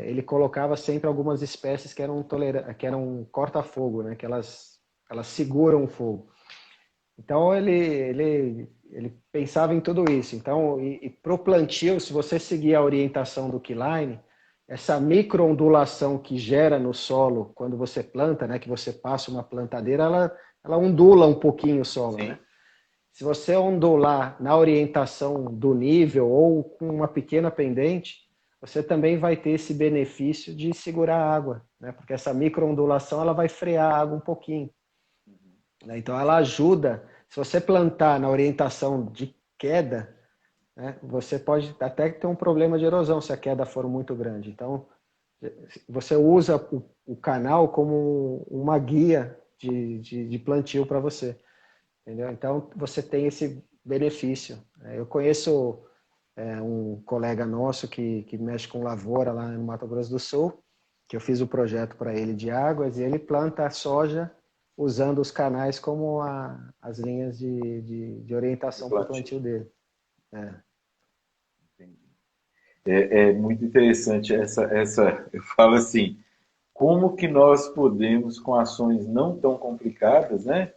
ele colocava sempre algumas espécies que eram corta-fogo, né, que elas seguram o fogo. Então, ele pensava em tudo isso. Então, e para o plantio, se você seguir a orientação do Keyline, essa micro-ondulação que gera no solo quando você planta, né, que você passa uma plantadeira, ela ondula um pouquinho o solo, né? Se você ondular na orientação do nível ou com uma pequena pendente, você também vai ter esse benefício de segurar a água, né? Porque essa micro-ondulação ela vai frear a água um pouquinho. Então ela ajuda, se você plantar na orientação de queda, né, você pode até ter um problema de erosão se a queda for muito grande. Então você usa o canal como uma guia de plantio para você. Entendeu? Então, você tem esse benefício. Eu conheço um colega nosso que mexe com lavoura lá no Mato Grosso do Sul, que eu fiz o projeto para ele de águas, e ele planta a soja usando os canais como as linhas de orientação para o plantio dele. É muito interessante eu falo assim, como que nós podemos, com ações não tão complicadas, né,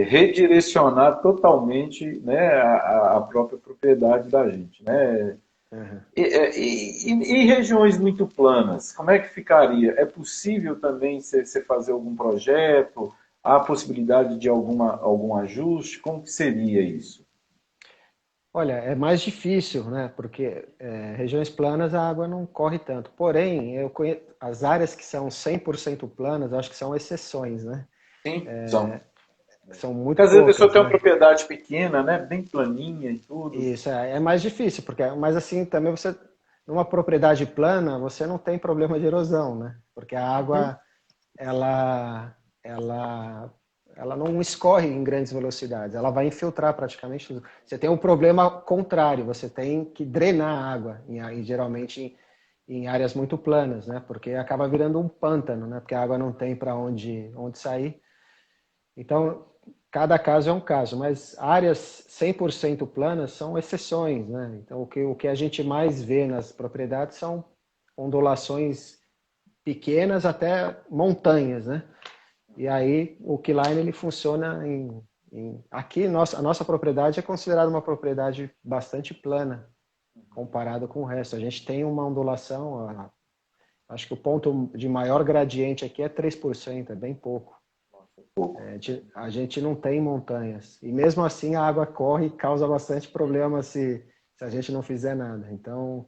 redirecionar totalmente, né, a própria propriedade da gente, né? Uhum. E em regiões muito planas, como é que ficaria? É possível também você fazer algum projeto? Há possibilidade de algum ajuste? Como que seria isso? Olha, é mais difícil, né? Porque regiões planas a água não corre tanto. Porém, eu conheço as áreas que são 100% planas, eu acho que são exceções, né? Sim, são. São Porque muito às vezes a pessoa poucas, tem uma né? propriedade pequena, né, bem planinha e tudo. Isso é mais difícil, mas assim, também numa propriedade plana, você não tem problema de erosão, né? Porque a água, ela, ela, ela não escorre em grandes velocidades, ela vai infiltrar praticamente tudo. Você tem um problema contrário, você tem que drenar a água, geralmente em áreas muito planas, né? Porque acaba virando um pântano, né? Porque a água não tem para onde sair. Então, cada caso é um caso, mas áreas 100% planas são exceções, né? Então, o que a gente mais vê nas propriedades são ondulações pequenas até montanhas, né? E aí o Keyline ele funciona aqui a nossa propriedade é considerada uma propriedade bastante plana comparado com o resto. A gente tem uma ondulação, acho que o ponto de maior gradiente aqui é 3%, é bem pouco. A gente não tem montanhas. E mesmo assim a água corre e causa bastante problema se a gente não fizer nada. Então,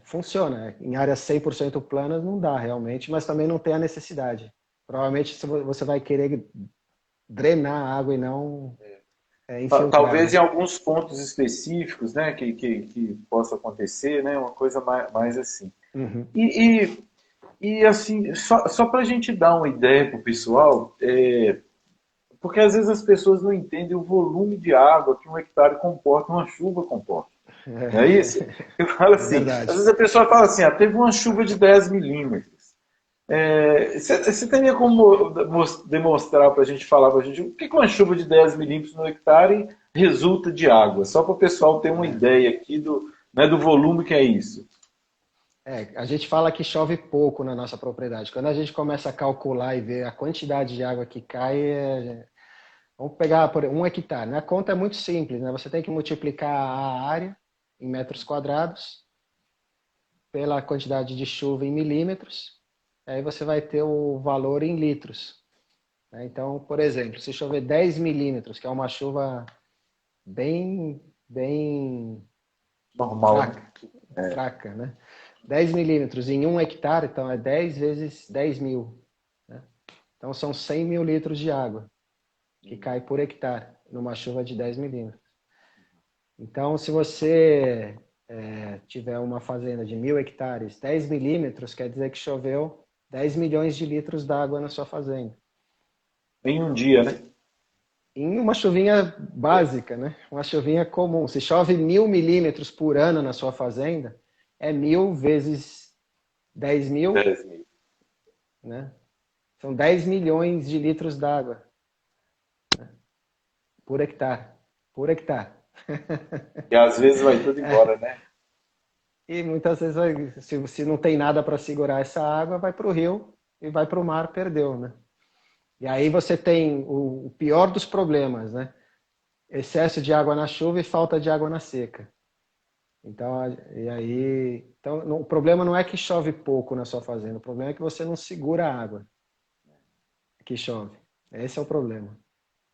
funciona. Em áreas 100% planas não dá realmente, mas também não tem a necessidade. Provavelmente você vai querer drenar a água e não infiltrar, Talvez né? em alguns pontos específicos, né, que possa acontecer, né, uma coisa mais assim. Uhum. E assim, só para a gente dar uma ideia para o pessoal, porque às vezes as pessoas não entendem o volume de água que um hectare comporta, uma chuva comporta. Não é isso? Eu falo É assim, às verdade. vezes a pessoa fala assim, teve uma chuva de 10 milímetros. Você teria como demonstrar para a gente, falar para a gente, o que uma chuva de 10 milímetros no hectare resulta de água? Só para o pessoal ter uma ideia aqui do, né, do volume que é isso. A gente fala que chove pouco na nossa propriedade. Quando a gente começa a calcular e ver a quantidade de água que cai, vamos pegar por 1 hectare, né? A conta é muito simples, né? Você tem que multiplicar a área em metros quadrados pela quantidade de chuva em milímetros, aí você vai ter o valor em litros, né? Então, por exemplo, se chover 10 milímetros, que é uma chuva bem Normal, né? fraca, né? 10 milímetros em 1 hectare, então é 10 vezes 10 mil, né? Então são 100 mil litros de água que cai por hectare numa chuva de 10 milímetros. Então, se você tiver uma fazenda de 1.000 hectares, 10 milímetros quer dizer que choveu 10 milhões de litros d'água na sua fazenda. Em um dia, né? Em uma chuvinha básica, né? Uma chuvinha comum. Se chove 1.000 milímetros por ano na sua fazenda, é 1.000 vezes 10 mil, 10 mil. né? São 10 milhões de litros d'água, né? Por hectare. Por hectare. E às vezes vai tudo embora, né? E muitas vezes, se não tem nada para segurar essa água, vai para o rio e vai para o mar, perdeu, né? E aí você tem o pior dos problemas, né? Excesso de água na chuva e falta de água na seca. Então, o problema não é que chove pouco na sua fazenda, o problema é que você não segura a água que chove. Esse é o problema.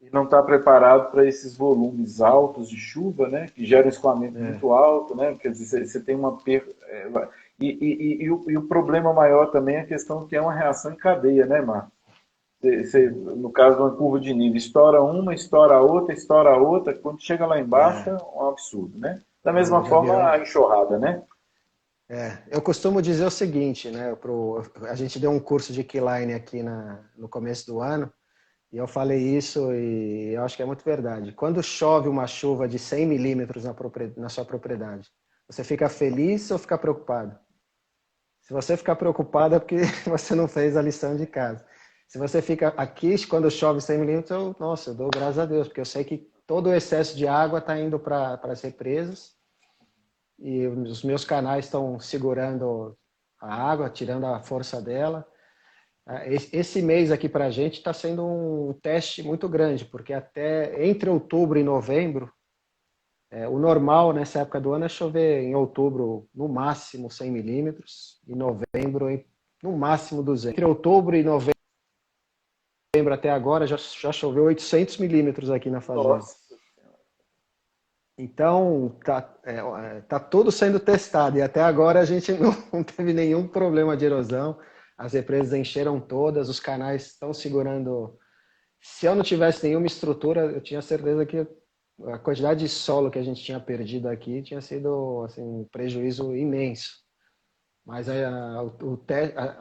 E não está preparado para esses volumes altos de chuva, né? Que geram escoamento muito alto, né? Quer dizer, você tem uma perda. E o problema maior também é a questão que é uma reação em cadeia, né, Marco? No caso de uma curva de nível, estoura a outra, quando chega lá embaixo é um absurdo, né? Da É um mesma de forma avião. a enxurrada, né? Eu costumo dizer o seguinte, né? A gente deu um curso de keyline aqui no começo do ano, e eu falei isso e eu acho que é muito verdade. Quando chove uma chuva de 100 milímetros na sua propriedade, você fica feliz ou fica preocupado? Se você ficar preocupado é porque você não fez a lição de casa. Se você fica aqui, quando chove 100 milímetros, nossa, eu dou graças a Deus, porque eu sei que todo o excesso de água está indo para as represas e os meus canais estão segurando a água, tirando a força dela. Esse mês aqui para a gente está sendo um teste muito grande, porque até entre outubro e novembro, o normal nessa época do ano é chover em outubro no máximo 100 milímetros, em novembro no máximo 200. Entre outubro e novembro até agora já choveu 800 milímetros aqui na fazenda. Nossa. Então tá tudo sendo testado e até agora a gente não teve nenhum problema de erosão. As represas encheram todas, os canais estão segurando. Se eu não tivesse nenhuma estrutura, eu tinha certeza que a quantidade de solo que a gente tinha perdido aqui tinha sido assim, um prejuízo imenso. Mas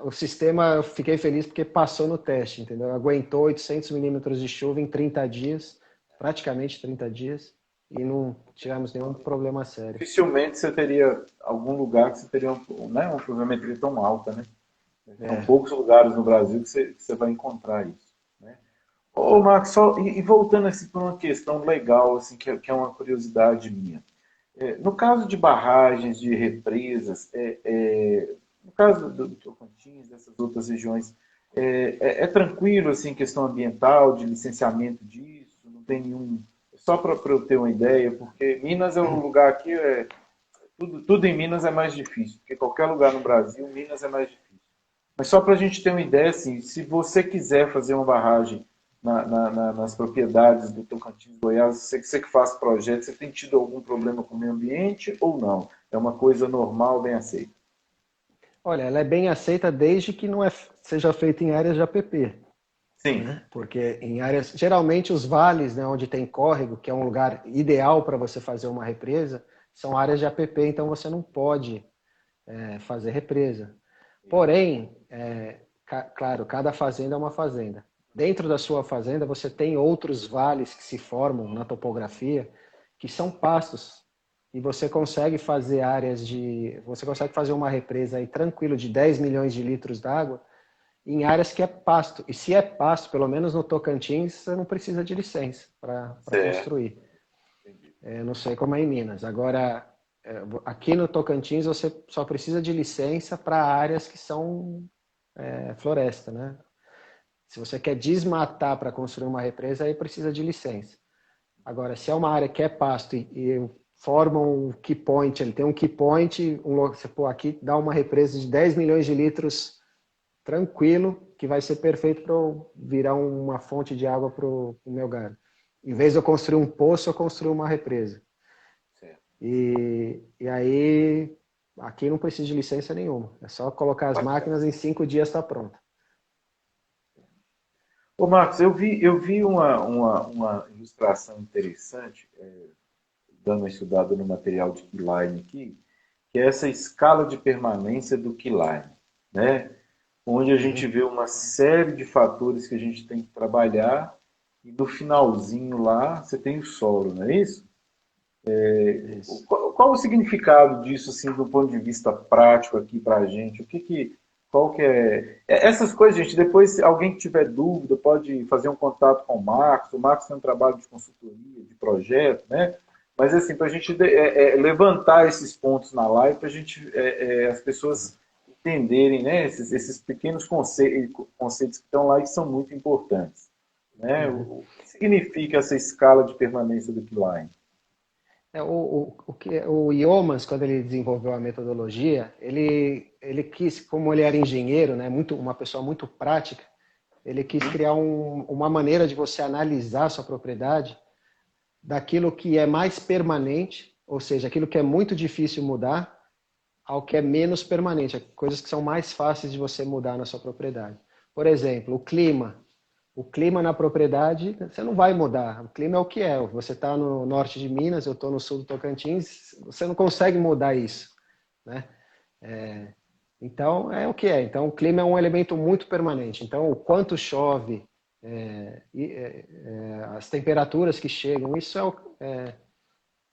o sistema, eu fiquei feliz porque passou no teste, entendeu? Aguentou 800 milímetros de chuva em 30 dias, praticamente 30 dias, e não tivemos nenhum problema sério. Dificilmente você teria algum lugar que você teria uma pluviometria tão alta, né? São poucos lugares no Brasil que você vai encontrar isso, né? Ô, Marcos, e voltando assim, para uma questão legal, assim, que é uma curiosidade minha. No caso de barragens, de represas, no caso do Tocantins, dessas outras regiões, é tranquilo, assim, questão ambiental, de licenciamento disso? Não tem nenhum... Só para eu ter uma ideia, porque Minas é um lugar aqui, tudo em Minas é mais difícil, porque qualquer lugar no Brasil, Minas é mais difícil. Mas só para a gente ter uma ideia, assim, se você quiser fazer uma barragem nas propriedades do Tocantins, Goiás, você que faz projeto, você tem tido algum problema com o meio ambiente ou não? É uma coisa normal, bem aceita? Olha, ela é bem aceita desde que não seja feita em áreas de APP. Sim. Né? Porque em áreas, geralmente os vales, né, onde tem córrego, que é um lugar ideal para você fazer uma represa, são áreas de APP, então você não pode fazer represa. Porém, claro, cada fazenda é uma fazenda. Dentro da sua fazenda, você tem outros vales que se formam na topografia, que são pastos. E você consegue fazer você consegue fazer uma represa aí tranquilo de 10 milhões de litros d'água em áreas que é pasto. E se é pasto, pelo menos no Tocantins, você não precisa de licença para construir. não sei como é em Minas. Agora, aqui no Tocantins, você só precisa de licença para áreas que são floresta, né? Se você quer desmatar para construir uma represa, aí precisa de licença. Agora, se é uma área que é pasto e forma um key point, ele tem um key point, você pô, aqui dá uma represa de 10 milhões de litros tranquilo, que vai ser perfeito para virar uma fonte de água para o meu gado. Em vez de eu construir um poço, eu construo uma represa. Certo. E aí, aqui não precisa de licença nenhuma. É só colocar as Bacana. máquinas, em 5 dias está pronto. Ô, Marcos, eu vi uma ilustração interessante, dando uma estudada no material de Keyline aqui, que é essa escala de permanência do Keyline, né? Onde a gente vê uma série de fatores que a gente tem que trabalhar e no finalzinho lá você tem o solo, não é isso? Isso. Qual o significado disso, assim, do ponto de vista prático aqui para a gente? Qual que é? Essas coisas, gente, depois, se alguém que tiver dúvida, pode fazer um contato com o Marcos. O Marcos tem um trabalho de consultoria, de projeto, né? Mas, assim, para a gente levantar esses pontos na live, para a gente, as pessoas entenderem, né, esses pequenos conceitos que estão lá e que são muito importantes. Né? O que significa essa escala de permanência do Keyline? O Iomas, quando ele desenvolveu a metodologia, ele quis, como ele era engenheiro, né, uma pessoa muito prática, ele quis criar uma maneira de você analisar a sua propriedade daquilo que é mais permanente, ou seja, aquilo que é muito difícil mudar, ao que é menos permanente, coisas que são mais fáceis de você mudar na sua propriedade. Por exemplo, o clima. O clima na propriedade, você não vai mudar. O clima é o que é. Você está no norte de Minas, eu estou no sul do Tocantins, você não consegue mudar isso, né? Então, é o que é. Então, o clima é um elemento muito permanente. Então, o quanto chove, as temperaturas que chegam, isso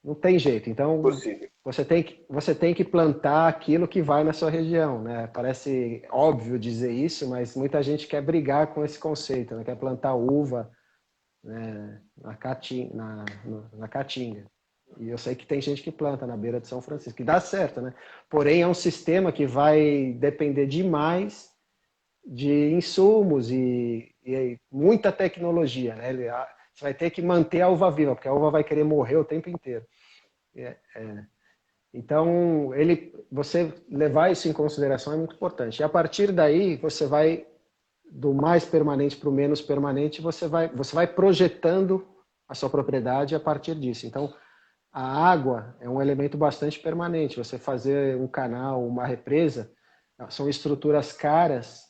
não tem jeito. Então, Possível. você tem que plantar aquilo que vai na sua região, né? Parece óbvio dizer isso, mas muita gente quer brigar com esse conceito, né? Quer plantar uva, né, na Caatinga. E eu sei que tem gente que planta na beira de São Francisco, que dá certo, né? Porém, é um sistema que vai depender demais de insumos e muita tecnologia, né? Você vai ter que manter a uva viva, porque a uva vai querer morrer o tempo inteiro. Então, você levar isso em consideração é muito importante. E a partir daí, você vai do mais permanente para o menos permanente, você vai projetando a sua propriedade a partir disso. Então, a água é um elemento bastante permanente. Você fazer um canal, uma represa, são estruturas caras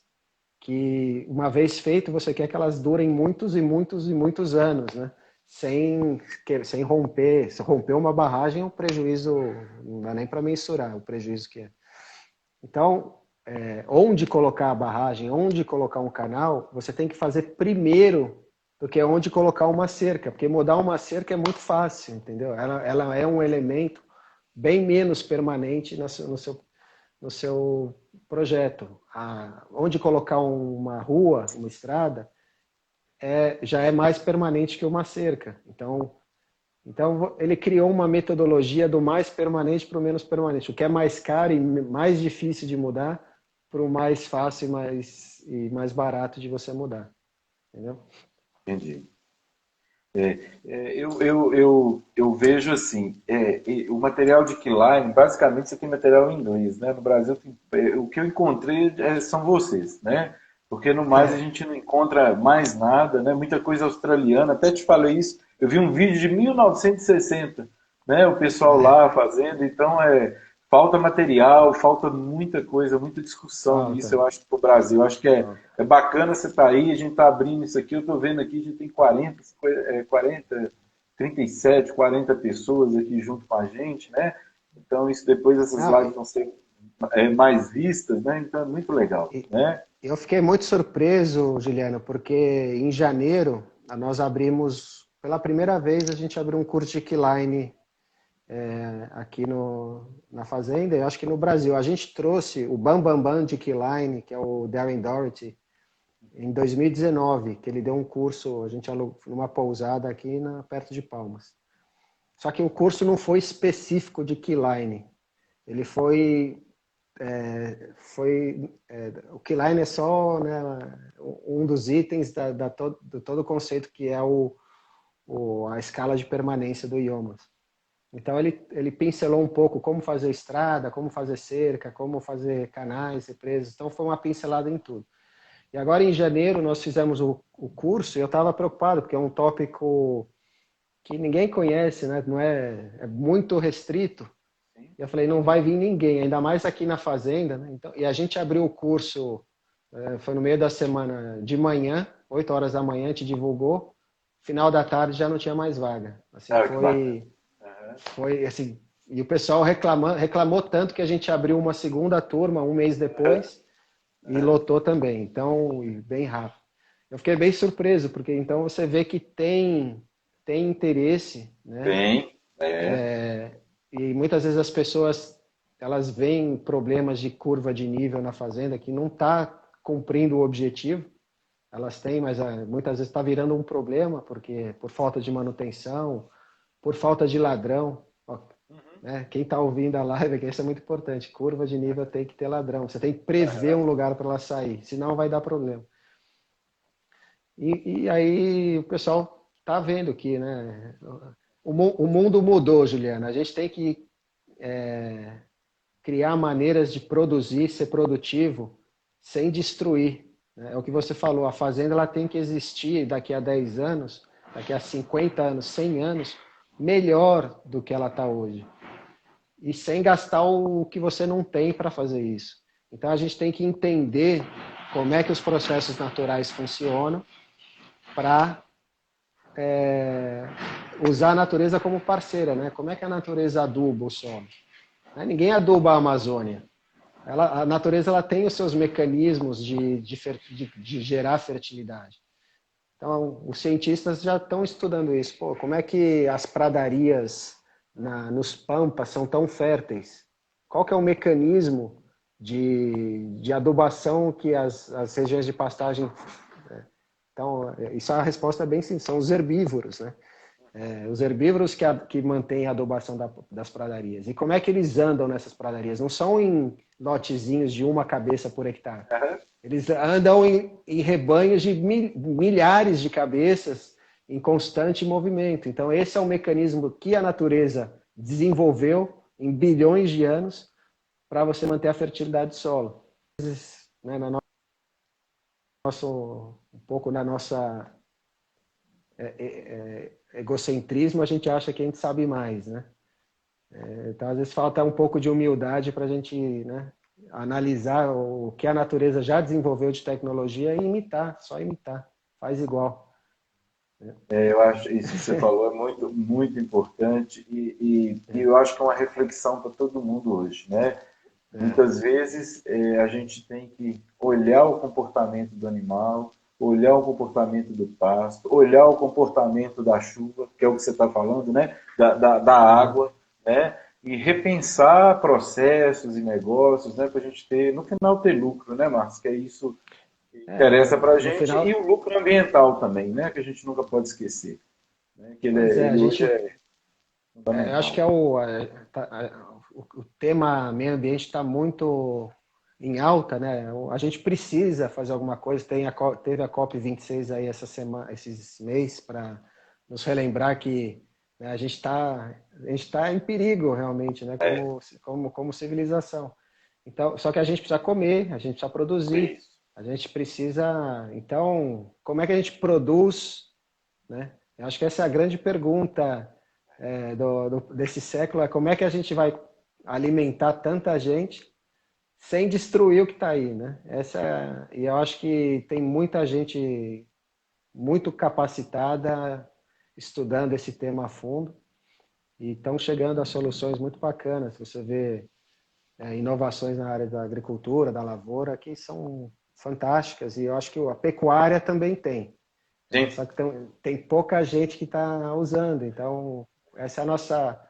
que, uma vez feito, você quer que elas durem muitos e muitos e muitos anos, né? Sem romper. Se romper uma barragem, é um prejuízo, não dá nem para mensurar o prejuízo que é. Então, onde colocar a barragem, onde colocar um canal, você tem que fazer primeiro do que onde colocar uma cerca, porque mudar uma cerca é muito fácil, entendeu? Ela é um elemento bem menos permanente no seu projeto. Onde colocar uma rua, uma estrada, já é mais permanente que uma cerca. Então, ele criou uma metodologia do mais permanente para o menos permanente. O que é mais caro e mais difícil de mudar para o mais fácil e mais barato de você mudar. Entendeu? Entendi. Eu vejo assim, o material de Keyline, basicamente você tem material em inglês, né? No Brasil, o que eu encontrei são vocês, né? Porque no mais a gente não encontra mais nada, né? Muita coisa australiana, até te falei isso, eu vi um vídeo de 1960, né? O pessoal lá fazendo, então falta material, falta muita coisa, muita discussão nisso, Falta. eu acho, para o Brasil. Eu acho que Falta. é bacana você estar aí, a gente está abrindo isso aqui, eu estou vendo aqui, a gente tem 40, 37, 40 pessoas aqui junto com a gente, né? Então, isso depois essas Não, lives vão ser mais vistas, né? Então, é muito legal, né? eu fiquei muito surpreso, Juliana, porque em janeiro nós abrimos, pela primeira vez, a gente abriu um curso de Keyline aqui na Fazenda, e acho que no Brasil. A gente trouxe o Bam Bam Bam de Keyline, que é o Darren Doherty, em 2019, que ele deu um curso, a gente alugou numa pousada aqui perto de Palmas. Só que o curso não foi específico de keyline. Ele foi... o keyline é só, né, um dos itens do todo o conceito que é a escala de permanência do IOMAS. Então ele pincelou um pouco como fazer estrada, como fazer cerca, como fazer canais, represas. Então foi uma pincelada em tudo. E agora em janeiro nós fizemos o curso e eu estava preocupado porque é um tópico que ninguém conhece, né? Não é muito restrito. E eu falei, não vai vir ninguém, ainda mais aqui na fazenda, né? Então, e a gente abriu o curso, foi no meio da semana de manhã, 8 horas da manhã, a gente divulgou, final da tarde já não tinha mais vaga. Assim, foi assim, e o pessoal reclamou tanto que a gente abriu uma segunda turma um mês depois e lotou também, então, bem rápido. Eu fiquei bem surpreso, porque então você vê que tem interesse, né? Tem, E muitas vezes as pessoas elas veem problemas de curva de nível na fazenda que não está cumprindo o objetivo. Elas têm, mas muitas vezes está virando um problema porque por falta de manutenção, por falta de ladrão. Né? Quem está ouvindo a live aqui, isso é muito importante. Curva de nível tem que ter ladrão. Você tem que prever um lugar para ela sair, senão vai dar problema. E aí o pessoal está vendo que, né? O mundo mudou, Juliana. A gente tem que criar maneiras de produzir, ser produtivo, sem destruir. Né? É o que você falou, a fazenda ela tem que existir daqui a 10 anos, daqui a 50 anos, 100 anos, melhor do que ela está hoje. E sem gastar o que você não tem para fazer isso. Então a gente tem que entender como é que os processos naturais funcionam para usar a natureza como parceira, né? Como é que a natureza aduba o solo? Ninguém aduba a Amazônia. A natureza ela tem os seus mecanismos de gerar fertilidade. Então, os cientistas já estão estudando isso. Pô, como é que as pradarias nos pampas são tão férteis? Qual que é o mecanismo de adubação que as regiões de pastagem... Então, isso é a resposta bem simples, são os herbívoros, né? Os herbívoros que mantêm a adubação das pradarias. E como é que eles andam nessas pradarias? Não são em lotezinhos de uma cabeça por hectare. Eles andam em rebanhos de milhares de cabeças em constante movimento. Então, esse é um mecanismo que a natureza desenvolveu em bilhões de anos para você manter a fertilidade do solo. Né, um pouco na nossa egocentrismo, a gente acha que a gente sabe mais, né? Então, às vezes, falta um pouco de humildade para a gente, né, analisar o que a natureza já desenvolveu de tecnologia e imitar, só imitar, faz igual. Eu acho isso que você falou é muito, muito importante e eu acho que é uma reflexão para todo mundo hoje, né? Muitas vezes a gente tem que olhar o comportamento do animal, olhar o comportamento do pasto, olhar o comportamento da chuva, que é o que você está falando, né? Da água, né? E repensar processos e negócios, né? Para a gente ter, no final, ter lucro, né, Marcos? Que é isso que interessa para a gente. Final... E o lucro ambiental também, né? Que a gente nunca pode esquecer. Né? Que ele hoje é fundamental. Eu acho que o tema meio ambiente está muito em alta, né? A gente precisa fazer alguma coisa. Teve a COP26 aí essa semana, esses meses, para nos relembrar que, né, a gente está em perigo realmente, né? Como civilização. Então, só que a gente precisa comer, a gente precisa produzir, a gente precisa. Então, como é que a gente produz, né? Eu acho que essa é a grande pergunta desse século, é como é que a gente vai alimentar tanta gente sem destruir o que está aí, né? E eu acho que tem muita gente muito capacitada estudando esse tema a fundo e estão chegando a soluções muito bacanas. Você vê inovações na área da agricultura, da lavoura, que são fantásticas, e eu acho que a pecuária também tem. Sim. Só que tem pouca gente que está usando, então essa é a nossa...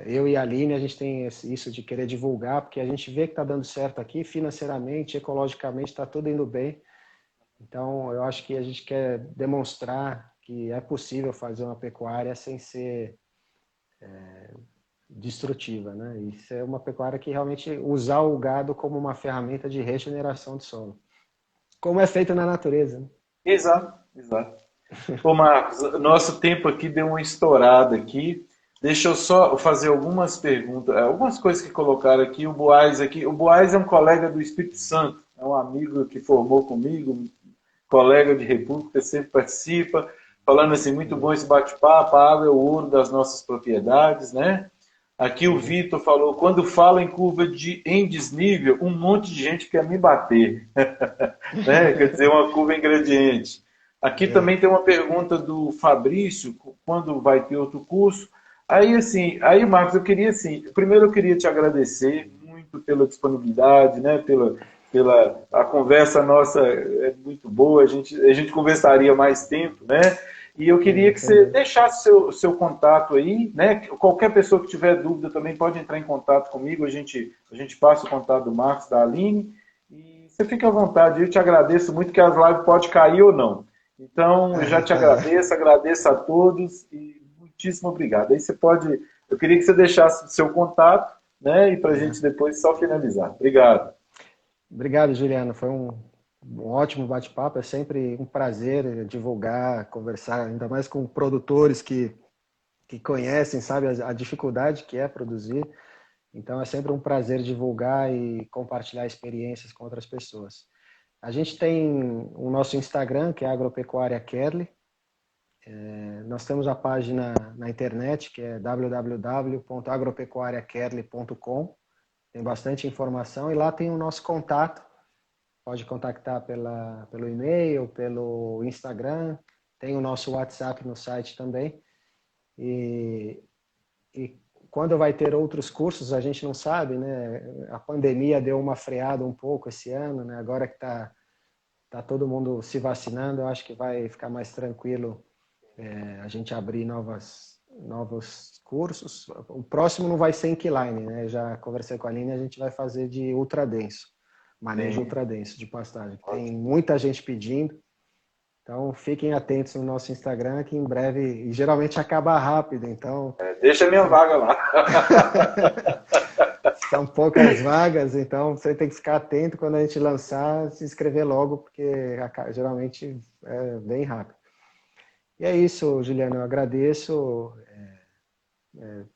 eu e a Aline, a gente tem isso de querer divulgar, porque a gente vê que está dando certo aqui, financeiramente, ecologicamente, está tudo indo bem. Então, eu acho que a gente quer demonstrar que é possível fazer uma pecuária sem ser destrutiva, né? Isso é uma pecuária que realmente usar o gado como uma ferramenta de regeneração de solo, como é feito na natureza, né? Exato, exato. Ô Marcos, nosso tempo aqui deu uma estourada aqui. Deixa eu só fazer algumas perguntas, algumas coisas que colocaram aqui. O Boaz aqui. O Boaz é um colega do Espírito Santo, é um amigo que formou comigo, colega de República, sempre participa, falando assim, muito bom esse bate-papo, a água é o ouro das nossas propriedades, né? Aqui o Vitor falou, quando fala em curva em desnível, um monte de gente quer me bater. Né? Quer dizer, uma curva em gradiente. Aqui também tem uma pergunta do Fabrício, quando vai ter outro curso. Aí, assim, Marcos, eu queria, assim, primeiro eu queria te agradecer muito pela disponibilidade, né? A conversa nossa é muito boa, a gente conversaria mais tempo, né? E eu queria que você deixasse seu contato aí, né? Qualquer pessoa que tiver dúvida também pode entrar em contato comigo, a gente passa o contato do Marcos, da Aline, e você fica à vontade, eu te agradeço muito, que as lives podem cair ou não. Então, eu já te agradeço a todos e muitíssimo obrigado. Aí você pode, eu queria que você deixasse o seu contato, né? E para a gente depois só finalizar. Obrigado. Obrigado, Juliano. Foi um ótimo bate-papo. É sempre um prazer divulgar, conversar, ainda mais com produtores que conhecem, sabe, a dificuldade que é produzir. Então, é sempre um prazer divulgar e compartilhar experiências com outras pessoas. A gente tem o nosso Instagram, que é Agropecuária Kerley. Nós temos a página na internet, que é www.agropecuariakerley.com. Tem bastante informação e lá tem o nosso contato. Pode contactar pelo e-mail, pelo Instagram. Tem o nosso WhatsApp no site também. E quando vai ter outros cursos, a gente não sabe, né? A pandemia deu uma freada um pouco esse ano, né? Agora que tá todo mundo se vacinando, eu acho que vai ficar mais tranquilo a gente abrir novos cursos. O próximo não vai ser Inquiline, né? Eu já conversei com a Aline, a gente vai fazer de ultradenso, manejo ultradenso de pastagem. Tem muita gente pedindo, então fiquem atentos no nosso Instagram, que em breve, e geralmente acaba rápido, então... Deixa a minha vaga lá. São poucas vagas, então você tem que ficar atento quando a gente lançar, se inscrever logo, porque geralmente é bem rápido. E é isso, Juliano, eu agradeço,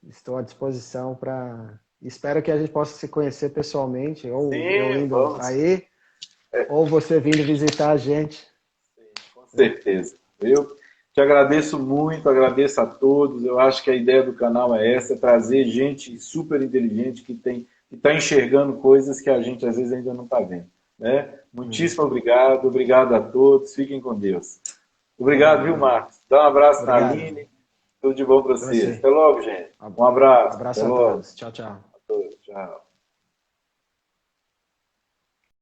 estou à disposição para... Espero que a gente possa se conhecer pessoalmente, ou eu indo aí, ou você vindo visitar a gente. Sim, com certeza. Eu te agradeço muito, agradeço a todos. Eu acho que a ideia do canal é essa, trazer gente super inteligente que está enxergando coisas que a gente às vezes ainda não está vendo. Né? Muitíssimo obrigado, obrigado a todos, fiquem com Deus. Obrigado, viu, Marcos? Dá um abraço na Aline. Tudo de bom para vocês. Até logo, gente. Um abraço. Um abraço a todos. Tchau, tchau. A todos. Tchau.